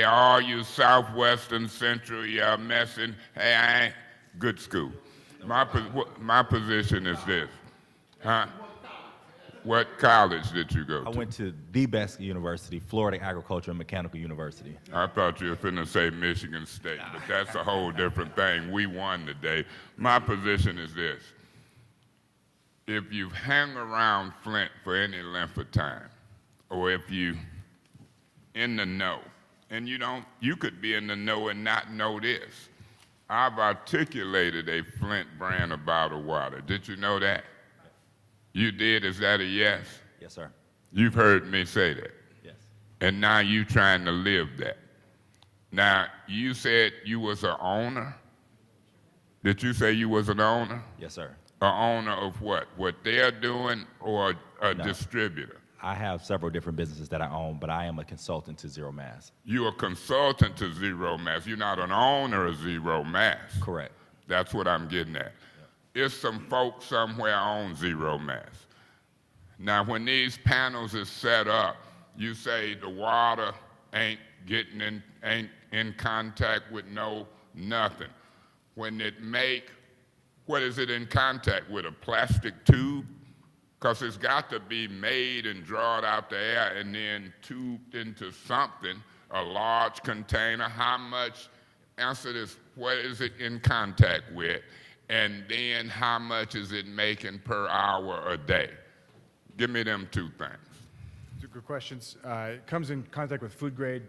Speaker 3: all you Southwestern Central, you're messing, I ain't, good school. My position is this, huh? What college did you go to?
Speaker 11: I went to the best university, Florida Agricultural and Mechanical University.
Speaker 3: I thought you were finna say Michigan State, but that's a whole different thing. We won today. My position is this. If you hang around Flint for any length of time, or if you in the know, and you could be in the know and not know this. I've articulated a Flint brand of bottled water. Did you know that? You did? Is that a yes?
Speaker 11: Yes, sir.
Speaker 3: You've heard me say that.
Speaker 11: Yes.
Speaker 3: And now you trying to live that. Now, you said you was an owner? Did you say you was an owner?
Speaker 11: Yes, sir.
Speaker 3: An owner of what? What they're doing or a distributor?
Speaker 11: I have several different businesses that I own, but I am a consultant to Zero Mass.
Speaker 3: You're a consultant to Zero Mass. You're not an owner of Zero Mass.
Speaker 11: Correct.
Speaker 3: That's what I'm getting at. It's some folks somewhere on Zero Mass. Now, when these panels is set up, you say the water ain't in contact with nothing. When it what is it in contact with, a plastic tube? Because it's got to be made and drawn out the air and then tubed into something, a large container. How much, answer this, what is it in contact with? And then how much is it making per hour a day? Give me them two things.
Speaker 12: Good questions. It comes in contact with food grade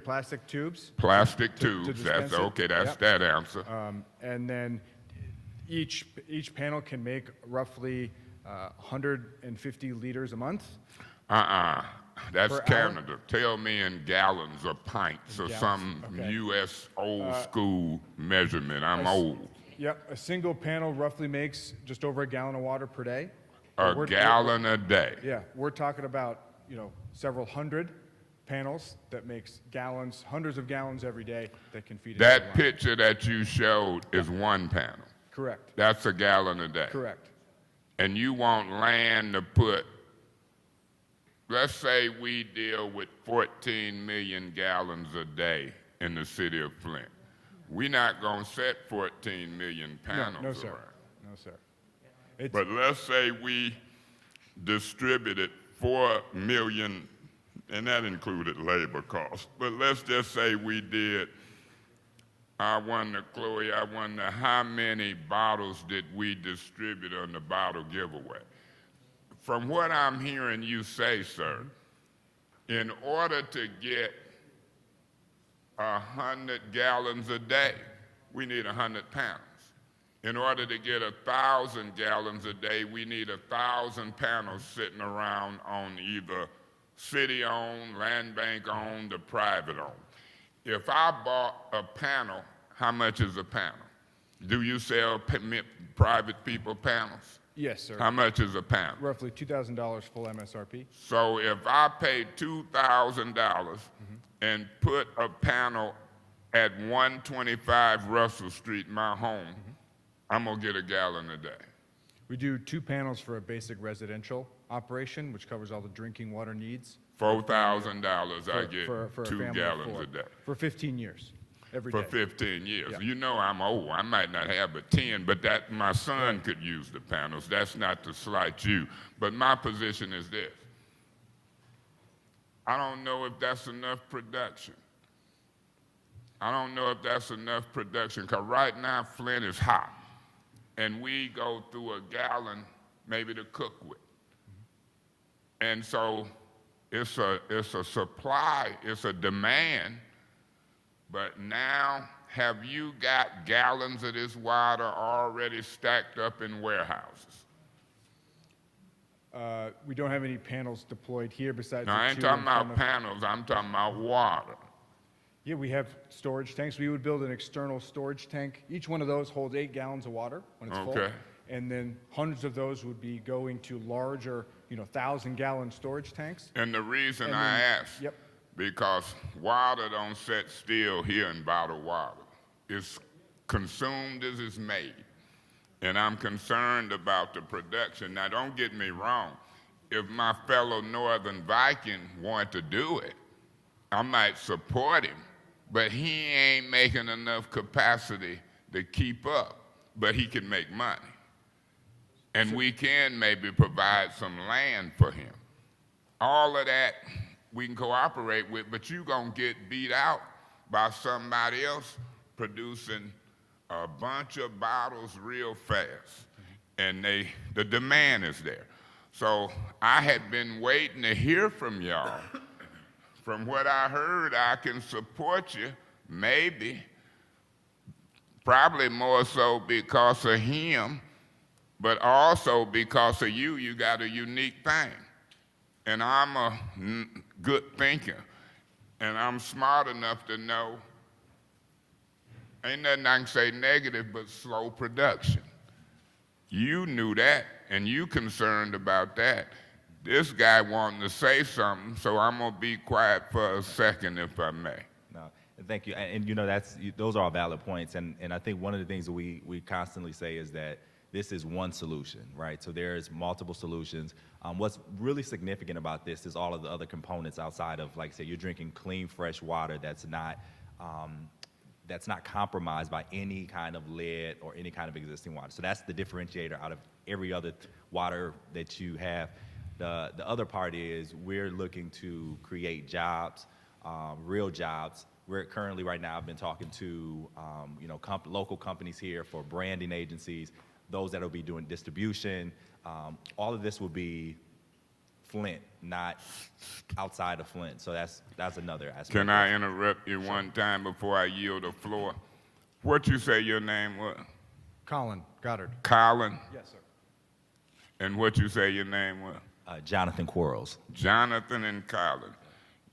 Speaker 12: plastic tubes.
Speaker 3: Plastic
Speaker 12: to
Speaker 3: tubes,
Speaker 12: dispense
Speaker 3: that's
Speaker 12: it.
Speaker 3: okay, that's
Speaker 12: Yep.
Speaker 3: that answer.
Speaker 12: And then each panel can make roughly 150 liters a month.
Speaker 3: That's
Speaker 12: Per hour?
Speaker 3: Canada. Tell me in gallons or pints or
Speaker 12: Gallons,
Speaker 3: some
Speaker 12: okay.
Speaker 3: U.S. old school measurement. I'm old.
Speaker 12: Yep, a single panel roughly makes just over a gallon of water per day.
Speaker 3: A gallon a day.
Speaker 12: Yeah, we're talking about, several hundred panels that makes gallons, hundreds of gallons every day that can feed into the
Speaker 3: That
Speaker 12: line.
Speaker 3: picture that you showed is one panel.
Speaker 12: Correct,
Speaker 3: That's a gallon a day.
Speaker 12: correct.
Speaker 3: And you want land to put, let's say we deal with 14 million gallons a day in the city of Flint. We're not going to set 14 million panels
Speaker 12: No, sir.
Speaker 3: around.
Speaker 12: No, sir. It's,
Speaker 3: But let's say we distributed 4 million, and that included labor costs. But let's just say we did, Chloe, I wonder how many bottles did we distribute on the bottle giveaway? From what I'm hearing you say, sir, in order to get 100 gallons a day, we need 100 panels. In order to get 1,000 gallons a day, we need 1,000 panels sitting around on either city-owned, land bank-owned, or private-owned. If I bought a panel, how much is a panel? Do you sell private people panels?
Speaker 12: yes, sir.
Speaker 3: How much is a panel?
Speaker 12: Roughly $2,000 full MSRP.
Speaker 3: So if I pay $2,000 and put a panel at 125 Russell Street, my home, I'm gonna get a gallon a day.
Speaker 12: We do 2 panels for a basic residential operation, which covers all the drinking water needs.
Speaker 3: $4,000 I get
Speaker 12: for a
Speaker 3: 2
Speaker 12: family of
Speaker 3: gallons
Speaker 12: 4.
Speaker 3: a day.
Speaker 12: For 15 years, every
Speaker 3: For
Speaker 12: day.
Speaker 3: 15 years.
Speaker 12: Yeah.
Speaker 3: You know I'm old. I might not have but 10, but that my son could use the panels. That's not to slight you. But my position is this. I don't know if that's enough production. I don't know if that's enough production, because right now Flint is hot. And we go through a gallon maybe to cook with. And so it's a supply, it's a demand, but now have you got gallons of this water already stacked up in warehouses?
Speaker 12: We don't have any panels deployed here besides
Speaker 3: No,
Speaker 12: the
Speaker 3: I ain't
Speaker 12: two
Speaker 3: talking
Speaker 12: in front
Speaker 3: about
Speaker 12: of-
Speaker 3: panels, I'm talking about water.
Speaker 12: Yeah, we have storage tanks. We would build an external storage tank. Each one of those holds 8 gallons of water when it's full.
Speaker 3: Okay.
Speaker 12: And then hundreds of those would be going to larger, 1,000-gallon storage tanks.
Speaker 3: And the reason
Speaker 12: And
Speaker 3: I
Speaker 12: then-
Speaker 3: ask,
Speaker 12: Yep.
Speaker 3: because water don't sit still here in bottled water. It's consumed as it's made. And I'm concerned about the production. Now, don't get me wrong. If my fellow Northern Viking wanted to do it, I might support him, but he ain't making enough capacity to keep up, but he can make money. And we can maybe provide some land for him. All of that we can cooperate with, but you're going to get beat out by somebody else producing a bunch of bottles real fast. And the demand is there. So I had been waiting to hear from y'all. From what I heard, I can support you, maybe, probably more so because of him, but also because of you. You got a unique thing. And I'm a good thinker, and I'm smart enough to know ain't nothing I can say negative but slow production. You knew that, and you concerned about that. This guy wanting to say something, so I'm going to be quiet for a second, if I may.
Speaker 11: No, thank you. And those are all valid points. And I think one of the things that we constantly say is that this is one solution, right? So there's multiple solutions. What's really significant about this is all of the other components outside of, like I said, you're drinking clean, fresh water that's not compromised by any kind of lead or any kind of existing water. So that's the differentiator out of every other water that you have. The other part is we're looking to create jobs, real jobs. We're currently right now, I've been talking to local companies here for branding agencies, those that will be doing distribution. All of this will be Flint, not outside of Flint. So that's another aspect.
Speaker 3: Can I interrupt you one time before I yield the floor? What you say your name was?
Speaker 12: Colin Goddard.
Speaker 3: Colin?
Speaker 12: Yes, sir.
Speaker 3: And what you say your name was?
Speaker 11: Jonathan Quarles.
Speaker 3: Jonathan and Colin.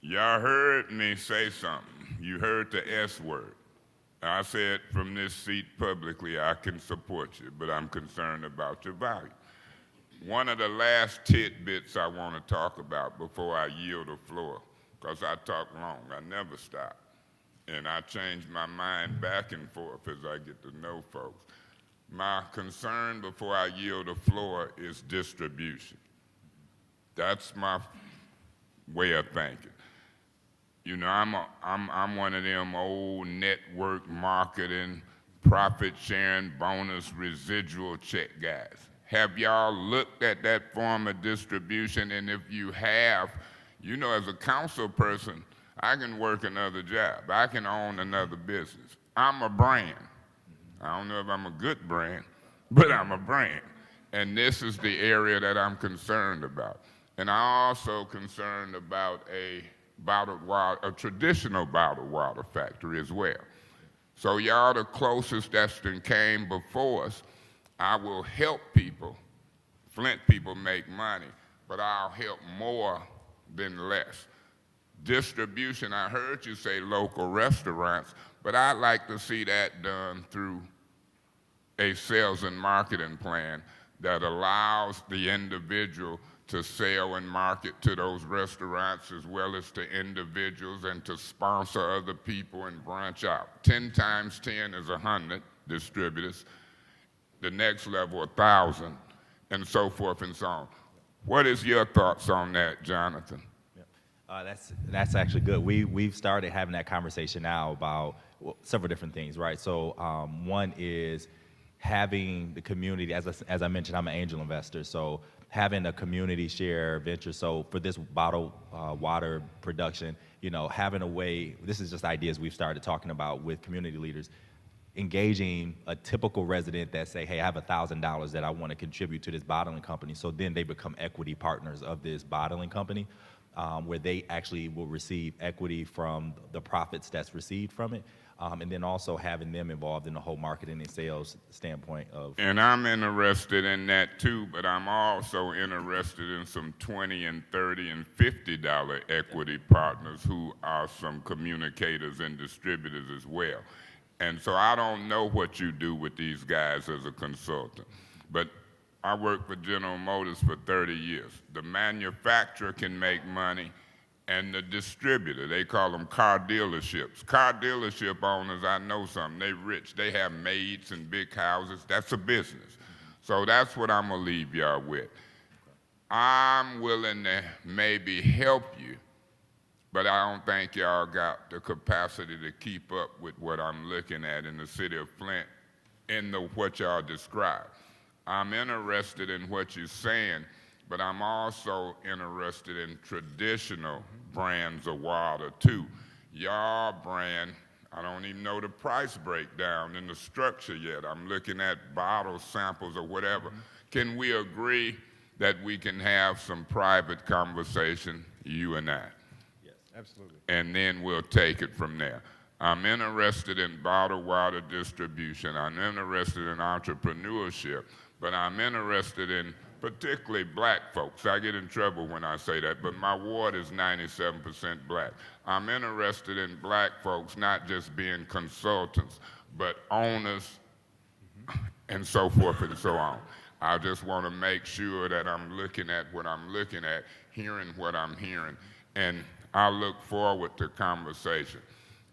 Speaker 3: Y'all heard me say something. You heard the S word. I said from this seat publicly, I can support you, but I'm concerned about your value. One of the last tidbits I want to talk about before I yield the floor, because I talk long, I never stop. And I change my mind back and forth as I get to know folks. My concern before I yield the floor is distribution. That's my way of thinking. You know, I'm one of them old network marketing, profit sharing, bonus, residual check guys. Have y'all looked at that form of distribution? And if you have, you know, as a council person, I can work another job. I can own another business. I'm a brand. I don't know if I'm a good brand, but I'm a brand. And this is the area that I'm concerned about. And I'm also concerned about a traditional bottled water factory as well. So y'all the closest that's been came before us. I will help people, Flint people make money, but I'll help more than less. Distribution, I heard you say local restaurants, but I'd like to see that done through a sales and marketing plan that allows the individual to sell and market to those restaurants as well as to individuals and to sponsor other people and branch out. 10 times 10 is 100 distributors. The next level, 1,000, and so forth and so on. What is your thoughts on that, Jonathan?
Speaker 11: That's actually good. We've started having that conversation now about several different things, right? So one is having the community, as I mentioned, I'm an angel investor, so having a community share venture. So for this bottled water production, you know, having a way, this is just ideas we've started talking about with community leaders, engaging a typical resident that say, hey, I have $1,000 that I want to contribute to this bottling company. So then they become equity partners of this bottling company, where they actually will receive equity from the profits that's received from it. and then also having them involved in the whole marketing and sales standpoint of.
Speaker 3: And I'm interested in that too, but I'm also interested in some $20 and $30 and $50 equity partners who are some communicators and distributors as well. And so I don't know what you do with these guys as a consultant, but I worked for General Motors for 30 years. The manufacturer can make money, and the distributor, they call them car dealerships. Car dealership owners, I know some, they rich. They have maids and big houses. That's a business. So that's what I'm gonna leave y'all with. I'm willing to maybe help you, but I don't think y'all got the capacity to keep up with what I'm looking at in the city of Flint in what y'all described. I'm interested in what you're saying, but I'm also interested in traditional brands of water too. Your brand, I don't even know the price breakdown in the structure yet. I'm looking at bottle samples or whatever. Can we agree that we can have some private conversation, you and I?
Speaker 12: Yes, absolutely.
Speaker 3: And then we'll take it from there. I'm interested in bottled water distribution. I'm interested in entrepreneurship, but I'm interested in particularly black folks. I get in trouble when I say that, but my ward is 97% black. I'm interested in black folks not just being consultants, but owners and so forth and so on. I just want to make sure that I'm looking at what I'm looking at, hearing what I'm hearing, and I look forward to conversation.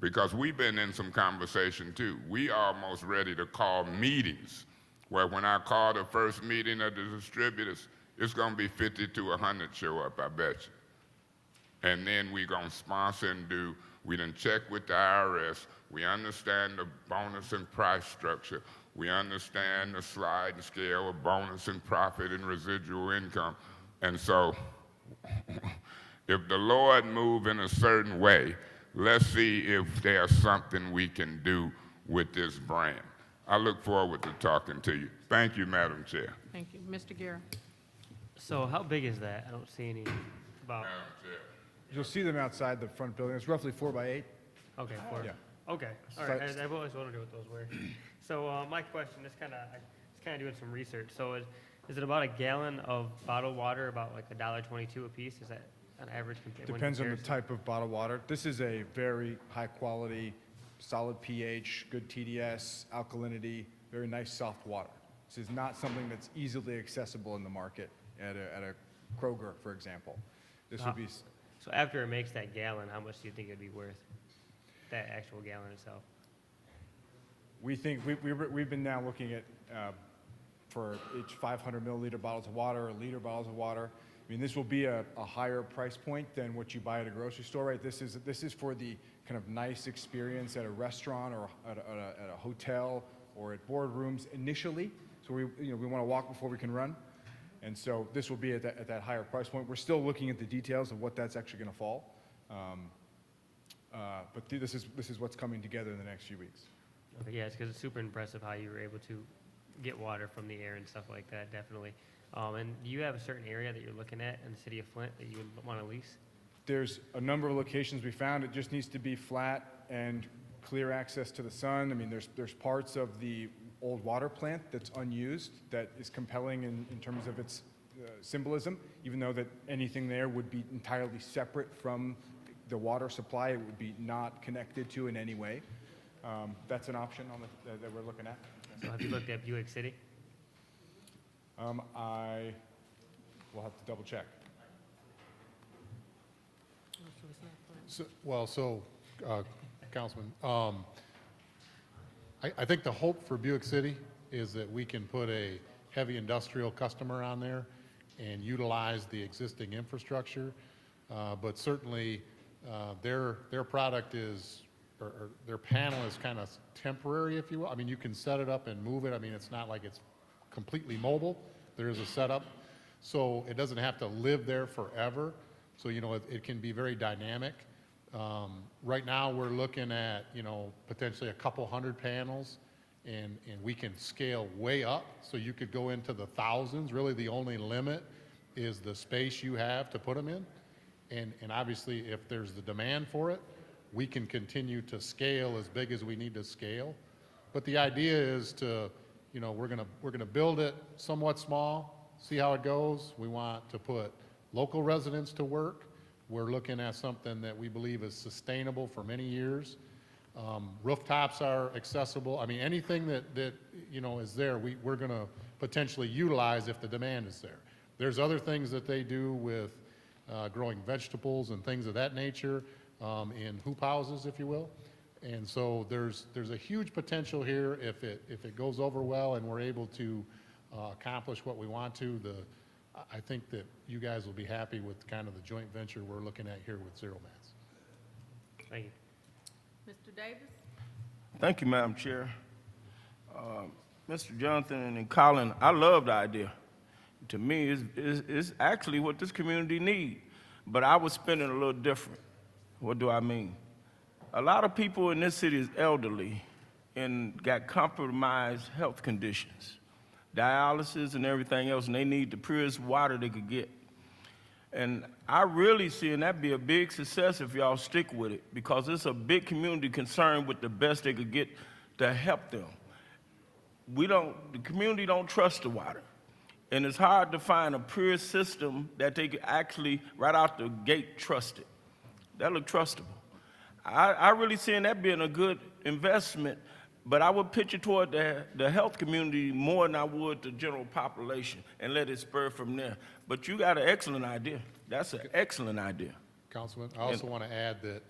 Speaker 3: Because we've been in some conversation too. We almost ready to call meetings, where when I call the first meeting of the distributors, it's gonna be 50 to 100 show up, I bet you. And then we gonna sponsor and do, we done check with the IRS, we understand the bonus and price structure, we understand the sliding scale of bonus and profit and residual income. And so, if the Lord move in a certain way, let's see if there's something we can do with this brand. I look forward to talking to you. Thank you, Madam Chair.
Speaker 2: Thank you. Mr. Guerra.
Speaker 13: So how big is that? I don't see any about,
Speaker 3: Madam Chair.
Speaker 12: You'll see them outside the front building. It's roughly 4 by 8.
Speaker 13: okay, four.
Speaker 12: Yeah.
Speaker 13: Okay, all right. I've always wondered what those were. So my question is I was kind of doing some research. So is it about a gallon of bottled water, about like $1.22 a piece? Is that an average?
Speaker 12: Depends on the type of bottled water. This is a very high quality, solid pH, good TDS, alkalinity, very nice soft water. This is not something that's easily accessible in the market at a Kroger, for example. This would be,
Speaker 13: So after it makes that gallon, how much do you think it'd be worth? That actual gallon itself?
Speaker 12: we think, we've been now looking at, for each 500 milliliter bottles of water, or liter bottles of water. I mean, this will be a higher price point than what you buy at a grocery store, right? This is for the kind of nice experience at a restaurant or at a hotel or at boardrooms initially. So we want to walk before we can run. And so this will be at that higher price point. We're still looking at the details of what that's actually going to fall. But this is what's coming together in the next few weeks.
Speaker 13: Okay, yeah, it's because it's super impressive how you were able to get water from the air and stuff like that, definitely. And do you have a certain area that you're looking at in the city of Flint that you would want to lease?
Speaker 12: There's a number of locations we found. It just needs to be flat and clear access to the sun. I mean, there's parts of the old water plant that's unused that is compelling in terms of its symbolism, even though that anything there would be entirely separate from the water supply. It would be not connected to in any way. That's an option that we're looking at.
Speaker 13: So have you looked at Buick City?
Speaker 12: I will have to double check.
Speaker 10: Councilman, I think the hope for Buick City is that we can put a heavy industrial customer on there and utilize the existing infrastructure. But certainly, their product is, or their panel is kind of temporary, if you will. I mean, you can set it up and move it. I mean, it's not like it's completely mobile. There is a setup. So it doesn't have to live there forever. So, it can be very dynamic. Right now, we're looking at, potentially a couple hundred panels, and we can scale way up. So you could go into the thousands. Really, the only limit is the space you have to put them in. And obviously, if there's the demand for it, we can continue to scale as big as we need to scale. But the idea is to, we're gonna build it somewhat small, see how it goes. We want to put local residents to work. We're looking at something that we believe is sustainable for many years. Rooftops are accessible. I mean, anything that is there, we're gonna potentially utilize if the demand is there. There's other things that they do with growing vegetables and things of that nature in hoop houses, if you will. And so there's a huge potential here if it goes over well and we're able to accomplish what we want to. I think that you guys will be happy with kind of the joint venture we're looking at here with Zero Mass.
Speaker 13: Thank you.
Speaker 2: Mr. Davis?
Speaker 4: Thank you, Madam Chair. Mr. Jonathan and Colin, I love the idea. To me, it's actually what this community needs. But I was spending a little different. What do I mean? A lot of people in this city is elderly and got compromised health conditions, dialysis and everything else, and they need the purest water they could get. And I really see, and that'd be a big success if y'all stick with it, because it's a big community concern with the best they could get to help them. The community don't trust the water. And it's hard to find a pure system that they could actually, right out the gate, trust it. That look trustable. I really see that being a good investment, but I would pitch it toward the health community more than I would the general population and let it spur from there. But you got an excellent idea. That's an excellent idea.
Speaker 10: Councilman, I also want to add that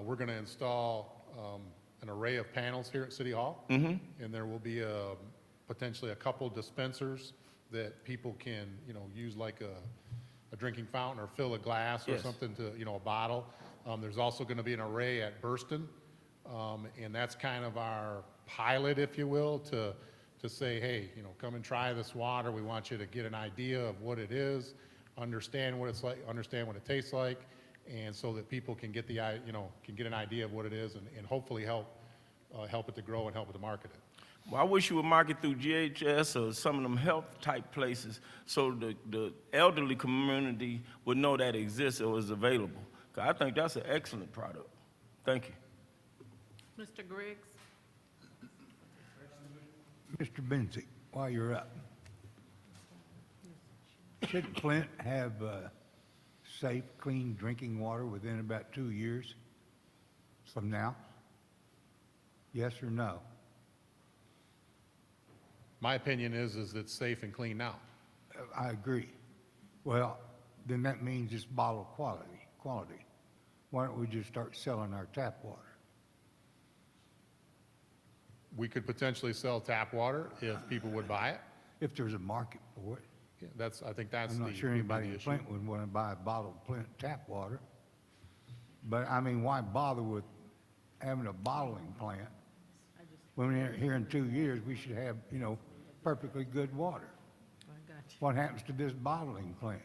Speaker 10: we're going to install an array of panels here at City Hall, and there will be potentially a couple dispensers that people can, use like a drinking fountain or fill a glass or something to, a bottle. There's also going to be an array at Burston, and that's kind of our pilot, if you will, to say, hey, come and try this water. We want you to get an idea of what it is, understand what it's like, understand what it tastes like, and so that people can get can get an idea of what it is and hopefully help it to grow and help it to market it.
Speaker 4: Well, I wish you would market through GHS or some of them health-type places so the elderly community would know that exists or is available. 'Cause I think that's an excellent product. Thank you.
Speaker 2: Mr. Griggs?
Speaker 8: Mr. Benzick, while you're up, should Flint have safe, clean drinking water within about 2 years from now? Yes or no?
Speaker 10: My opinion is it's safe and clean now.
Speaker 8: I agree. Well, then that means it's bottled quality. Why don't we just start selling our tap water?
Speaker 10: We could potentially sell tap water if people would buy it.
Speaker 8: If there's a market for it.
Speaker 10: Yeah, I think that's
Speaker 8: I'm
Speaker 10: the
Speaker 8: not sure
Speaker 10: would be
Speaker 8: anybody
Speaker 10: the
Speaker 8: in
Speaker 10: issue.
Speaker 8: Flint would want to buy bottled Flint tap water. But I mean, why bother with having a bottling plant? When we're here in 2 years, we should have, perfectly good water. What happens to this bottling plant?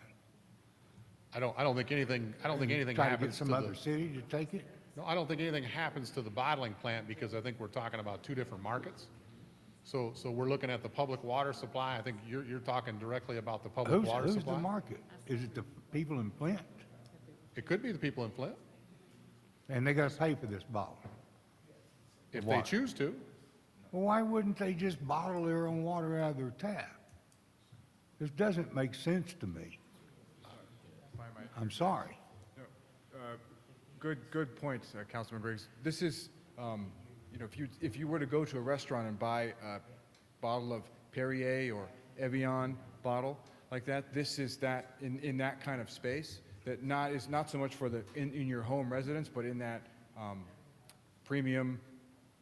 Speaker 10: I don't think anything
Speaker 8: Try to get
Speaker 10: happens
Speaker 8: some
Speaker 10: to
Speaker 8: other
Speaker 10: the,
Speaker 8: city to take it?
Speaker 10: no, I don't think anything happens to the bottling plant because I think we're talking about two different markets. So we're looking at the public water supply. I think you're talking directly about the public water
Speaker 8: Who's
Speaker 10: supply.
Speaker 8: the market? Is it the people in Flint?
Speaker 10: It could be the people in Flint,
Speaker 8: And they got to pay for this bottle.
Speaker 10: if they
Speaker 8: Water.
Speaker 10: choose to.
Speaker 8: Well, why wouldn't they just bottle their own water out of their tap? This doesn't make sense to me. I'm sorry.
Speaker 12: Good point, Councilman Briggs. This is, if you were to go to a restaurant and buy a bottle of Perrier or Evian bottle like that, this is that in that kind of space that is not so much for in your home residence, but in that premium,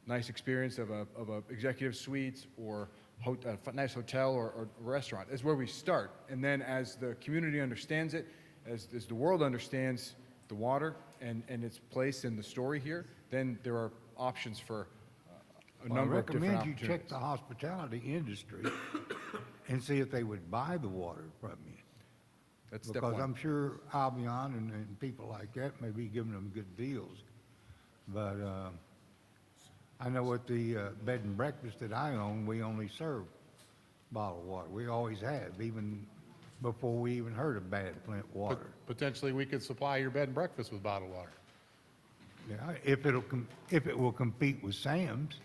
Speaker 12: nice experience of a executive suites or a nice hotel or restaurant is where we start. And then as the community understands it, as the world understands the water and its place in the story here, then there are options for a number of different
Speaker 8: I recommend
Speaker 12: opportunities.
Speaker 8: you check the hospitality industry and see if they would buy the water from you.
Speaker 12: That's step
Speaker 8: Because
Speaker 12: one.
Speaker 8: I'm sure Albion and people like that may be giving them good deals. But I know at the bed and breakfast that I own, we only serve bottled water. We always have, even before we even heard of bad Flint water.
Speaker 10: Potentially, we could supply your bed and breakfast with bottled water.
Speaker 8: Yeah, if it will compete with Sam's,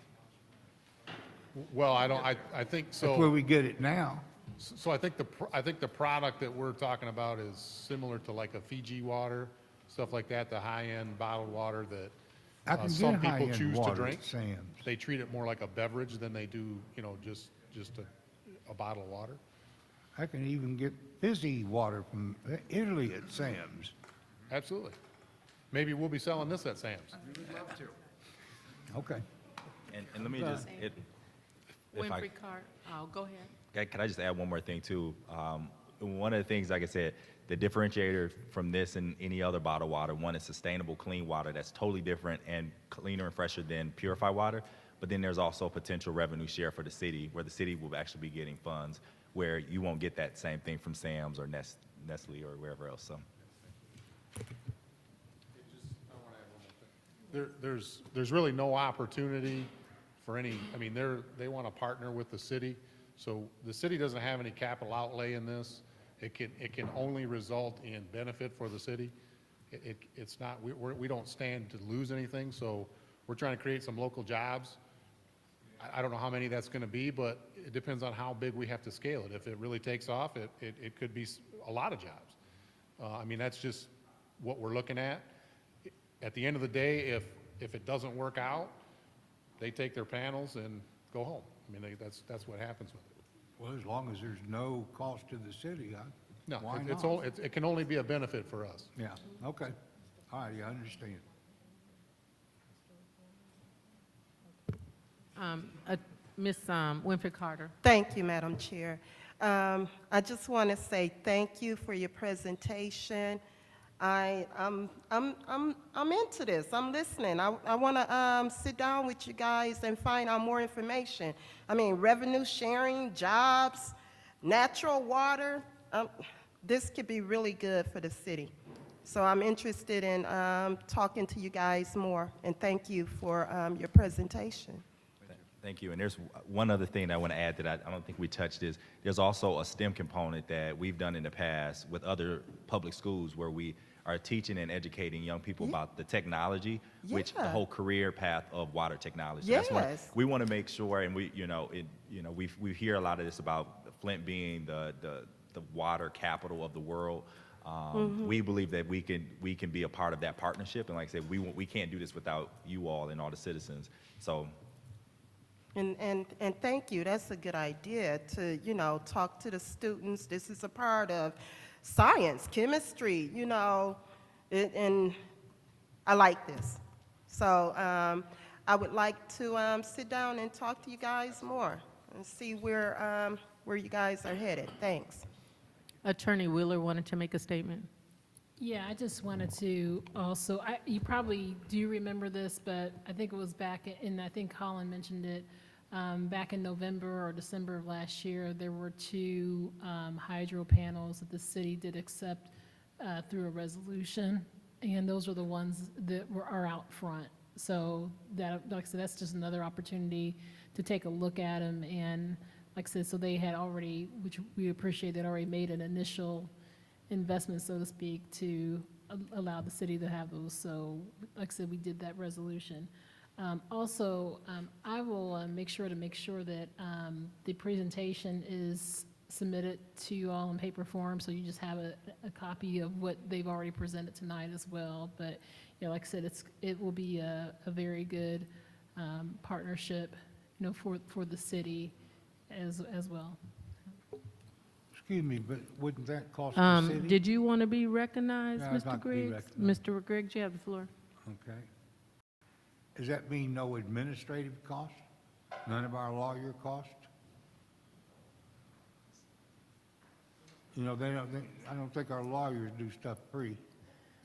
Speaker 10: Well, I think so.
Speaker 8: that's where we get it now.
Speaker 10: So I think I think the product that we're talking about is similar to like a Fiji water, stuff like that, the high-end bottled water that
Speaker 8: I can
Speaker 10: some
Speaker 8: get
Speaker 10: people
Speaker 8: high-end
Speaker 10: choose to
Speaker 8: water
Speaker 10: drink.
Speaker 8: at Sam's.
Speaker 10: They treat it more like a beverage than they do, just a bottle of water.
Speaker 8: I can even get fizzy water from Italy at Sam's.
Speaker 10: Absolutely. Maybe we'll be selling this at Sam's.
Speaker 8: Okay.
Speaker 11: And let me just, if I,
Speaker 2: Winfrey Carter, go ahead.
Speaker 11: can I just add one more thing too? One of the things, like I said, the differentiator from this and any other bottled water, one is sustainable, clean water that's totally different and cleaner and fresher than purified water. But then there's also a potential revenue share for the city, where the city will actually be getting funds, where you won't get that same thing from Sam's or Nestle or wherever else. So.
Speaker 10: There's really no opportunity for any, they want to partner with the city. So the city doesn't have any capital outlay in this. It can only result in benefit for the city. It's not, we don't stand to lose anything. So we're trying to create some local jobs. I don't know how many that's going to be, but it depends on how big we have to scale it. If it really takes off, it could be a lot of jobs. That's just what we're looking at. At the end of the day, if it doesn't work out, they take their panels and go home. That's what happens with it.
Speaker 8: Well, as long as there's no cost to the city,
Speaker 10: No,
Speaker 8: why
Speaker 10: it's
Speaker 8: not?
Speaker 10: it can only be a benefit for us.
Speaker 8: Yeah, okay. All right, I understand.
Speaker 2: Ms. Winfrey Carter.
Speaker 6: Thank you, Madam Chair. I just want to say thank you for your presentation. I'm into this. I'm listening. I want to sit down with you guys and find out more information. Revenue sharing, jobs, natural water. This could be really good for the city. So I'm interested in talking to you guys more. And thank you for your presentation.
Speaker 11: Thank you. And there's one other thing that I want to add that I don't think we touched is there's also a STEM component that we've done in the past with other public schools where we are teaching and educating young people about the technology, which the whole career path of water technology.
Speaker 6: Yes.
Speaker 11: That's we want to make sure, and we hear a lot of this about Flint being the water capital of the world. We believe that we can be a part of that partnership, and like I said, we can't do this without you all and all the citizens. So.
Speaker 6: And thank you. That's a good idea to, talk to the students. This is a part of science, chemistry, and I like this. So I would like to sit down and talk to you guys more and see where you guys are headed. Thanks.
Speaker 2: Attorney Wheeler wanted to make a statement.
Speaker 14: Yeah, I just wanted to also, you probably do remember this, but I think it was back in, I think Colin mentioned it, back in November or December of last year, there were 2 hydro panels that the city did accept through a resolution, and those are the ones that are out front. So that, like I said, that's just another opportunity to take a look at them, and like I said, so they had already, which we appreciate, they'd already made an initial investment, so to speak, to allow the city to have those. So like I said, we did that resolution. Also, I will make sure that the presentation is submitted to you all in paper form, so you just have a copy of what they've already presented tonight as well. But like I said, it will be a very good partnership, for the city as well.
Speaker 8: Excuse me, but wouldn't that cost the city?
Speaker 2: Did you want to be recognized,
Speaker 8: No, I'd
Speaker 2: Mr.
Speaker 8: like to be
Speaker 2: Griggs?
Speaker 8: recognized.
Speaker 2: Mr. Griggs, you have the floor.
Speaker 8: Okay. Does that mean no administrative cost? None of our lawyer cost? I don't think our lawyers do stuff free.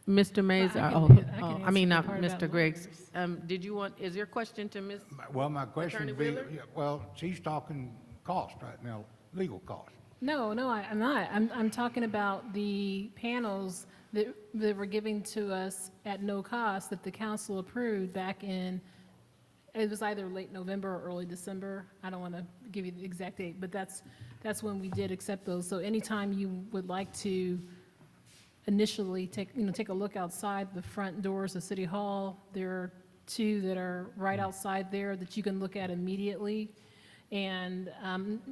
Speaker 2: Mr. Mays,
Speaker 14: I can
Speaker 2: not
Speaker 14: answer the part about
Speaker 2: Mr. Griggs.
Speaker 14: lawyers.
Speaker 2: Is your question to Ms.?
Speaker 8: Well, my question
Speaker 2: Attorney
Speaker 8: would be,
Speaker 2: Wheeler?
Speaker 8: well, she's talking cost right now, legal cost.
Speaker 14: No, I'm not. I'm talking about the panels that were given to us at no cost that the council approved back in, it was either late November or early December. I don't want to give you the exact date, but that's when we did accept those. So anytime you would like to initially take a look outside the front doors of City Hall. There are 2 that are right outside there that you can look at immediately. And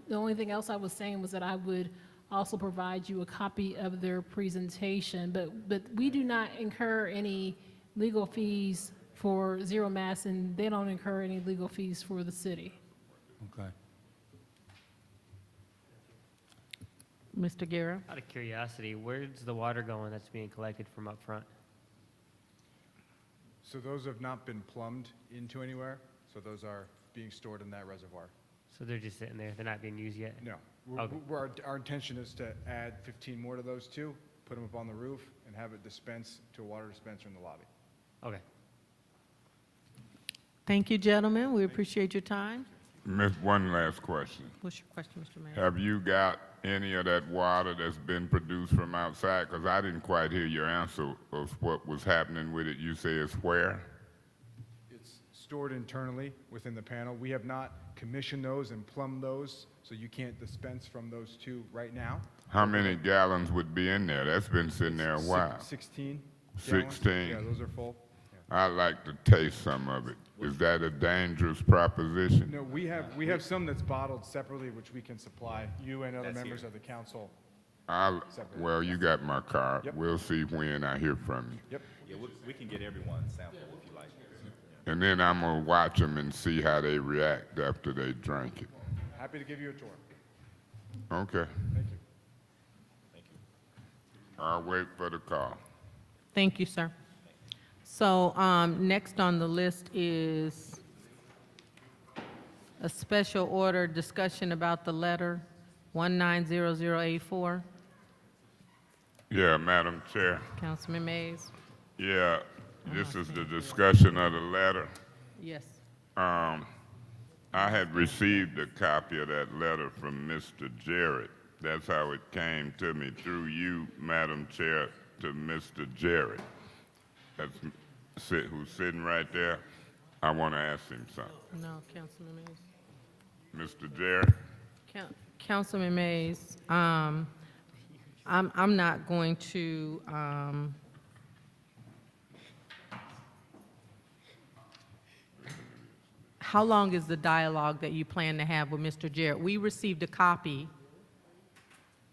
Speaker 14: the only thing else I was saying was that I would also provide you a copy of their presentation, but we do not incur any legal fees for Zero Mass, and they don't incur any legal fees for the city.
Speaker 8: Okay.
Speaker 2: Mr. Guerra?
Speaker 13: Out of curiosity, where's the water going that's being collected from up front?
Speaker 12: So those have not been plumbed into anywhere, so those are being stored in that reservoir.
Speaker 13: So they're just sitting there, they're not being used yet?
Speaker 12: No.
Speaker 13: Okay.
Speaker 12: Our intention is to add 15 more to those 2, put them up on the roof, and have it dispense to a water dispenser in the lobby.
Speaker 13: Okay.
Speaker 2: Thank you, gentlemen. We appreciate your time.
Speaker 3: Miss, one last question.
Speaker 2: What's your question, Mr. Mayor?
Speaker 3: Have you got any of that water that's been produced from outside? Because I didn't quite hear your answer of what was happening with it. You say it's where?
Speaker 12: It's stored internally within the panel. We have not commissioned those and plumbed those, so you can't dispense from those 2 right now.
Speaker 3: How many gallons would be in there? That's been sitting there a while.
Speaker 12: 16 gallons.
Speaker 3: 16?
Speaker 12: Yeah, those are full.
Speaker 3: I'd like to taste some of it. Is that a dangerous proposition?
Speaker 12: No, we have some that's bottled separately, which we can supply you and other members of the council.
Speaker 3: Well, you got my card.
Speaker 12: Yep.
Speaker 3: We'll see when I hear from you.
Speaker 12: Yep.
Speaker 11: Yeah, we can get everyone sample if you like.
Speaker 3: And then I'm going to watch them and see how they react after they drink it.
Speaker 12: Happy to give you a tour.
Speaker 3: Okay.
Speaker 12: Thank you.
Speaker 11: Thank you.
Speaker 3: I'll wait for the call.
Speaker 2: Thank you, sir. So next on the list is a special order discussion about the letter 190084.
Speaker 3: Yeah, Madam Chair.
Speaker 2: Councilman Mays?
Speaker 3: Yeah, this is the discussion of the letter.
Speaker 2: Yes.
Speaker 3: I had received a copy of that letter from Mr. Jarrett. That's how it came to me, through you, Madam Chair, to Mr. Jarrett. Who's sitting right there. I want to ask him something.
Speaker 2: No, Councilman Mays.
Speaker 3: Mr. Jarrett?
Speaker 2: Councilman Mays, I'm not going to, how long is the dialogue that you plan to have with Mr. Jarrett? We received a copy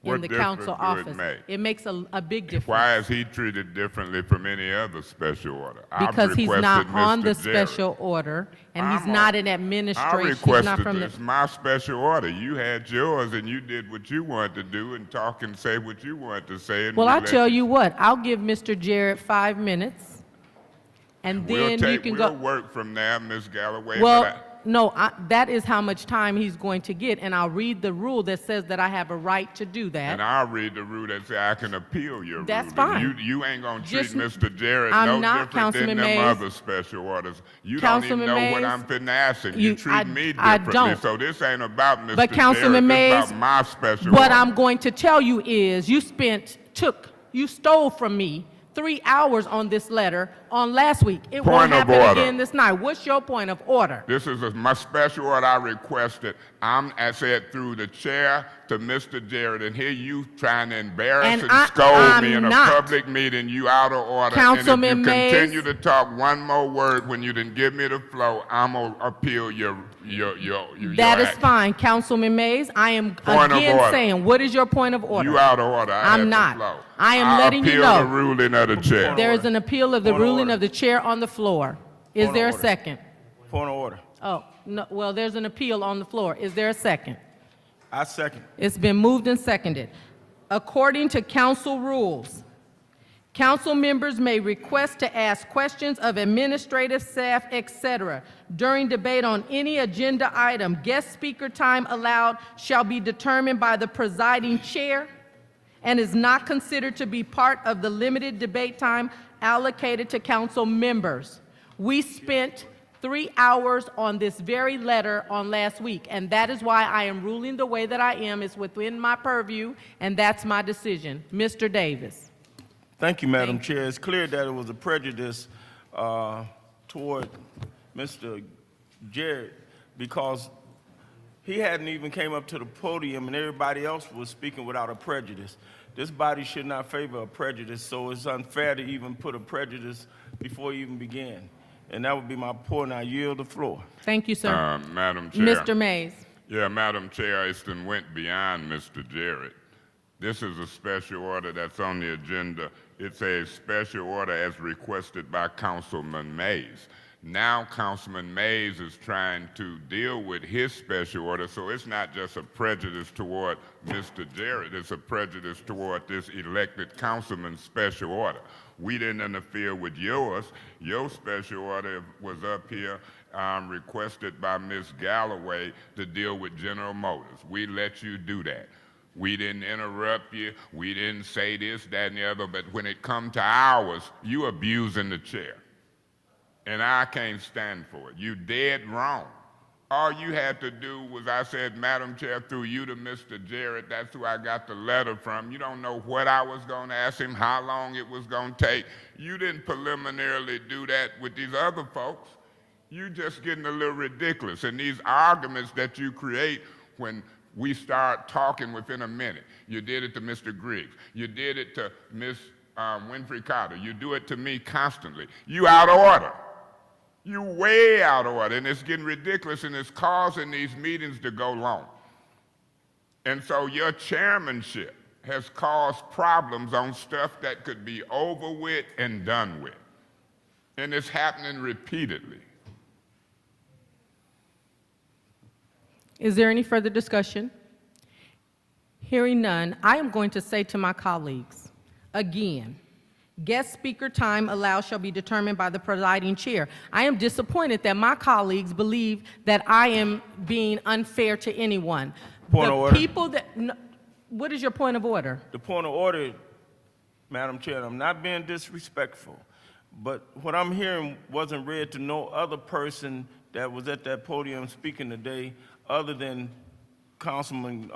Speaker 2: in
Speaker 3: What
Speaker 2: the
Speaker 3: difference
Speaker 2: council
Speaker 3: do it
Speaker 2: office.
Speaker 3: make?
Speaker 2: It makes a big difference.
Speaker 3: Why is he treated differently from any other special order? I've
Speaker 2: Because he's not
Speaker 3: requested
Speaker 2: on the
Speaker 3: Mr. Jarrett.
Speaker 2: special order, and he's
Speaker 3: I'm
Speaker 2: not
Speaker 3: on-
Speaker 2: in
Speaker 3: I
Speaker 2: administration. He's not
Speaker 3: requested
Speaker 2: from
Speaker 3: this,
Speaker 2: the.
Speaker 3: my special order. You had yours, and you did what you wanted to do and talk and say what you wanted to say. And
Speaker 2: Well,
Speaker 3: we
Speaker 2: I
Speaker 3: let
Speaker 2: tell you what, I'll give Mr. Jarrett 5 minutes, and then you can
Speaker 3: We'll
Speaker 2: go.
Speaker 3: work from there, Ms. Galloway.
Speaker 2: Well,
Speaker 3: but
Speaker 2: no, that is how much time he's going to get, and I'll read the rule that says that I have a right to do
Speaker 3: and
Speaker 2: that.
Speaker 3: I'll read the rule that says I can appeal your
Speaker 2: That's
Speaker 3: ruling.
Speaker 2: fine.
Speaker 3: You ain't gonna treat
Speaker 2: Just-
Speaker 3: Mr. Jarrett
Speaker 2: I'm
Speaker 3: no
Speaker 2: not,
Speaker 3: different than
Speaker 2: Councilman
Speaker 3: them
Speaker 2: Mays.
Speaker 3: other special orders. You
Speaker 2: Councilman
Speaker 3: don't even know what
Speaker 2: Mays,
Speaker 3: I'm finna ask him.
Speaker 2: you-
Speaker 3: You treat
Speaker 2: I-
Speaker 3: me
Speaker 2: I
Speaker 3: differently.
Speaker 2: don't.
Speaker 3: So this ain't about Mr.
Speaker 2: But Councilman
Speaker 3: Jarrett.
Speaker 2: Mays,
Speaker 3: This about my special
Speaker 2: what
Speaker 3: order.
Speaker 2: I'm going to tell you is you stole from me 3 hours on this letter on last week. It
Speaker 3: Point
Speaker 2: won't
Speaker 3: of
Speaker 2: happen
Speaker 3: order.
Speaker 2: again this night. What's your point of order?
Speaker 3: This is my special order I requested. I said through the chair to Mr. Jarrett, and here you trying to embarrass
Speaker 2: And
Speaker 3: and,
Speaker 2: I'm
Speaker 3: scold me in a
Speaker 2: not.
Speaker 3: public meeting. You out of order.
Speaker 2: Councilman
Speaker 3: and if you
Speaker 2: Mays.
Speaker 3: continue to talk one more word when you didn't give me the flow, I'm gonna appeal your
Speaker 2: That is
Speaker 3: action.
Speaker 2: fine, Councilman Mays. I am
Speaker 3: Point of
Speaker 2: again
Speaker 3: order.
Speaker 2: saying, what is your point of order?
Speaker 3: You out of order. I
Speaker 2: I'm
Speaker 3: had
Speaker 2: not.
Speaker 3: The flow.
Speaker 2: I am letting you
Speaker 3: appeal
Speaker 2: know.
Speaker 3: the ruling of the chair.
Speaker 2: There is an appeal of the
Speaker 4: Point of
Speaker 2: ruling
Speaker 4: order.
Speaker 2: of the chair on the floor. Is
Speaker 4: Point of
Speaker 2: there a
Speaker 4: order.
Speaker 2: second?
Speaker 4: Point of order.
Speaker 2: Oh, no, well, there's an appeal on the floor. Is there a second?
Speaker 4: I second.
Speaker 2: It's been moved and seconded. According to council rules, council members may request to ask questions of administrative staff, etc. During debate on any agenda item, guest speaker time allowed shall be determined by the presiding chair and is not considered to be part of the limited debate time allocated to council members. We spent 3 hours on this very letter on last week, and that is why I am ruling the way that I am. It's within my purview, and that's my decision. Mr. Davis.
Speaker 4: Thank you, Madam Chair. It's clear that it was a prejudice toward Mr. Jarrett because He hadn't even came up to the podium, and everybody else was speaking without a prejudice. This body should not favor a prejudice, so it's unfair to even put a prejudice before you even begin. And that would be my point. I yield the floor.
Speaker 2: Thank you, sir.
Speaker 3: Madam Chair.
Speaker 2: Mr. Mays.
Speaker 3: Yeah, Madam Chair, it done went beyond Mr. Jarrett. This is a special order that's on the agenda. It's a special order as requested by Councilman Mays. Now Councilman Mays is trying to deal with his special order, so it's not just a prejudice toward Mr. Jarrett, it's a prejudice toward this elected councilman's special order. We didn't interfere with yours. Your special order was up here requested by Ms. Galloway to deal with General Motors. We let you do that. We didn't interrupt you. We didn't say this, that, and the other, but when it come to ours, you abusing the chair. And I can't stand for it. You dead wrong. All you had to do was, I said, Madam Chair, through you to Mr. Jarrett, that's who I got the letter from. You don't know what I was going to ask him, how long it was going to take. You didn't preliminarily do that with these other folks. You just getting a little ridiculous. And these arguments that you create when we start talking within a minute. You did it to Mr. Griggs. You did it to Ms. Winfrey Carter. You do it to me constantly. You out of order. You way out of order, and it's getting ridiculous, and it's causing these meetings to go long. And so your chairmanship has caused problems on stuff that could be over with and done with. And it's happening repeatedly.
Speaker 2: Is there any further discussion? Hearing none, I am going to say to my colleagues, again, guest speaker time allowed shall be determined by the presiding chair. I am disappointed that my colleagues believe that I am being unfair to anyone.
Speaker 4: Point of order.
Speaker 2: People that, what is your point of order?
Speaker 4: The point of order, Madam Chair, I'm not being disrespectful, but what I'm hearing wasn't read to no other person that was at that podium speaking today other than Councilman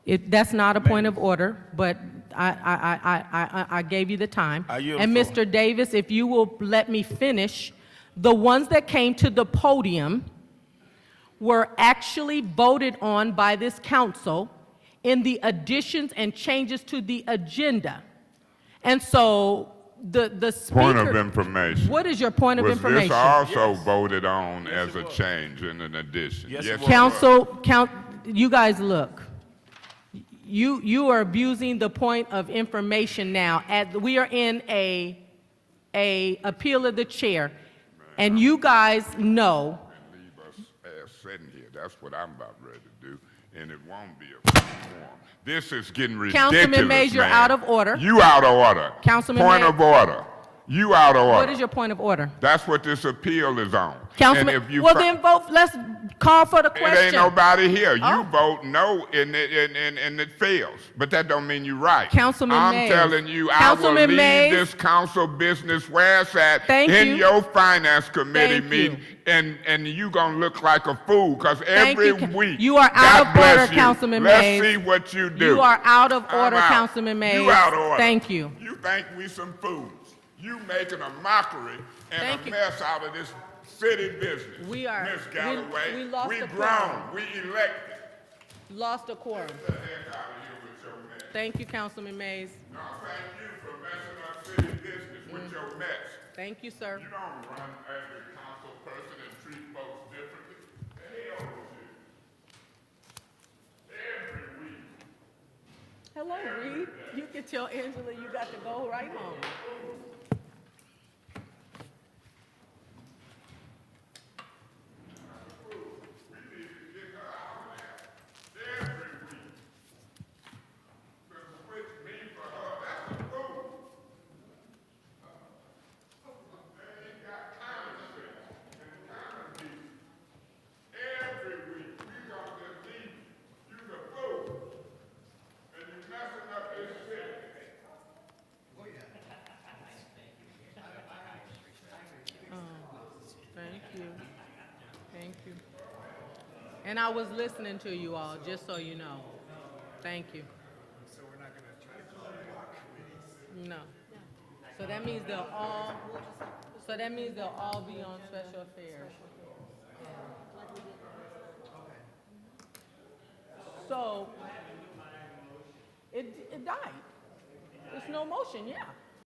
Speaker 2: That's not a point of order, but I gave you the time.
Speaker 4: I yield
Speaker 2: And
Speaker 4: the floor.
Speaker 2: Mr. Davis, if you will let me finish, the ones that came to the podium were actually voted on by this council in the additions and changes to the agenda. And so the speaker...
Speaker 3: Point of information.
Speaker 2: What is your point of
Speaker 3: Was
Speaker 2: information?
Speaker 3: this also voted on as a change and an addition?
Speaker 4: Yes, it was.
Speaker 2: Council, you guys look. You are abusing the point of information now. We are in a appeal of the chair, and you guys know.
Speaker 3: And leave us as sitting here. That's what I'm about ready to do, and it won't be a forum. This is getting ridiculous,
Speaker 2: Councilman Mays, you're
Speaker 3: man.
Speaker 2: out of order.
Speaker 3: You out of order.
Speaker 2: Councilman
Speaker 3: Point
Speaker 2: Mays.
Speaker 3: of order. You out of order.
Speaker 2: What is your point of order?
Speaker 3: That's what this appeal is on.
Speaker 2: Councilman,
Speaker 3: And if you
Speaker 2: well then vote, let's call for the
Speaker 3: It
Speaker 2: question.
Speaker 3: ain't nobody here.
Speaker 2: Oh.
Speaker 3: You vote no, and it fails. But that don't mean you're right.
Speaker 2: Councilman
Speaker 3: I'm
Speaker 2: Mays.
Speaker 3: telling you, I
Speaker 2: Councilman
Speaker 3: will leave
Speaker 2: Mays.
Speaker 3: this council business where it's at
Speaker 2: Thank
Speaker 3: in
Speaker 2: you.
Speaker 3: your finance committee
Speaker 2: Thank
Speaker 3: meeting,
Speaker 2: you.
Speaker 3: and you gonna look like a fool because
Speaker 2: Thank
Speaker 3: every
Speaker 2: you.
Speaker 3: week.
Speaker 2: You are
Speaker 3: God
Speaker 2: out of
Speaker 3: bless
Speaker 2: order,
Speaker 3: you.
Speaker 2: Councilman
Speaker 3: Let's
Speaker 2: Mays.
Speaker 3: see what you do.
Speaker 2: You are out of
Speaker 3: I'm
Speaker 2: order,
Speaker 3: out.
Speaker 2: Councilman Mays.
Speaker 3: You out of order.
Speaker 2: Thank you.
Speaker 3: You think we some fools? You making a mockery and
Speaker 2: Thank
Speaker 3: a
Speaker 2: you.
Speaker 3: mess out of this city business.
Speaker 2: We are-
Speaker 3: Miss Galloway,
Speaker 2: we lost
Speaker 3: we
Speaker 2: the
Speaker 3: grown,
Speaker 2: quorum.
Speaker 3: we elected.
Speaker 2: Lost a quorum.
Speaker 3: Get the heck out of here with your mess.
Speaker 2: Thank you, Councilman Mays.
Speaker 3: No, thank you for messing up city business with your mess.
Speaker 2: Thank you, sir.
Speaker 3: You don't run every council person and treat folks differently. The hell with you. Every week.
Speaker 2: Hello, Reed. You can tell Angela you got to go right home. Thank you. Thank you. And I was listening to you all, just so you know. Thank you.
Speaker 12: So we're not going to try to call block committees?
Speaker 2: No. So that means they'll all be on special affairs. So, it died. There's no motion, yeah.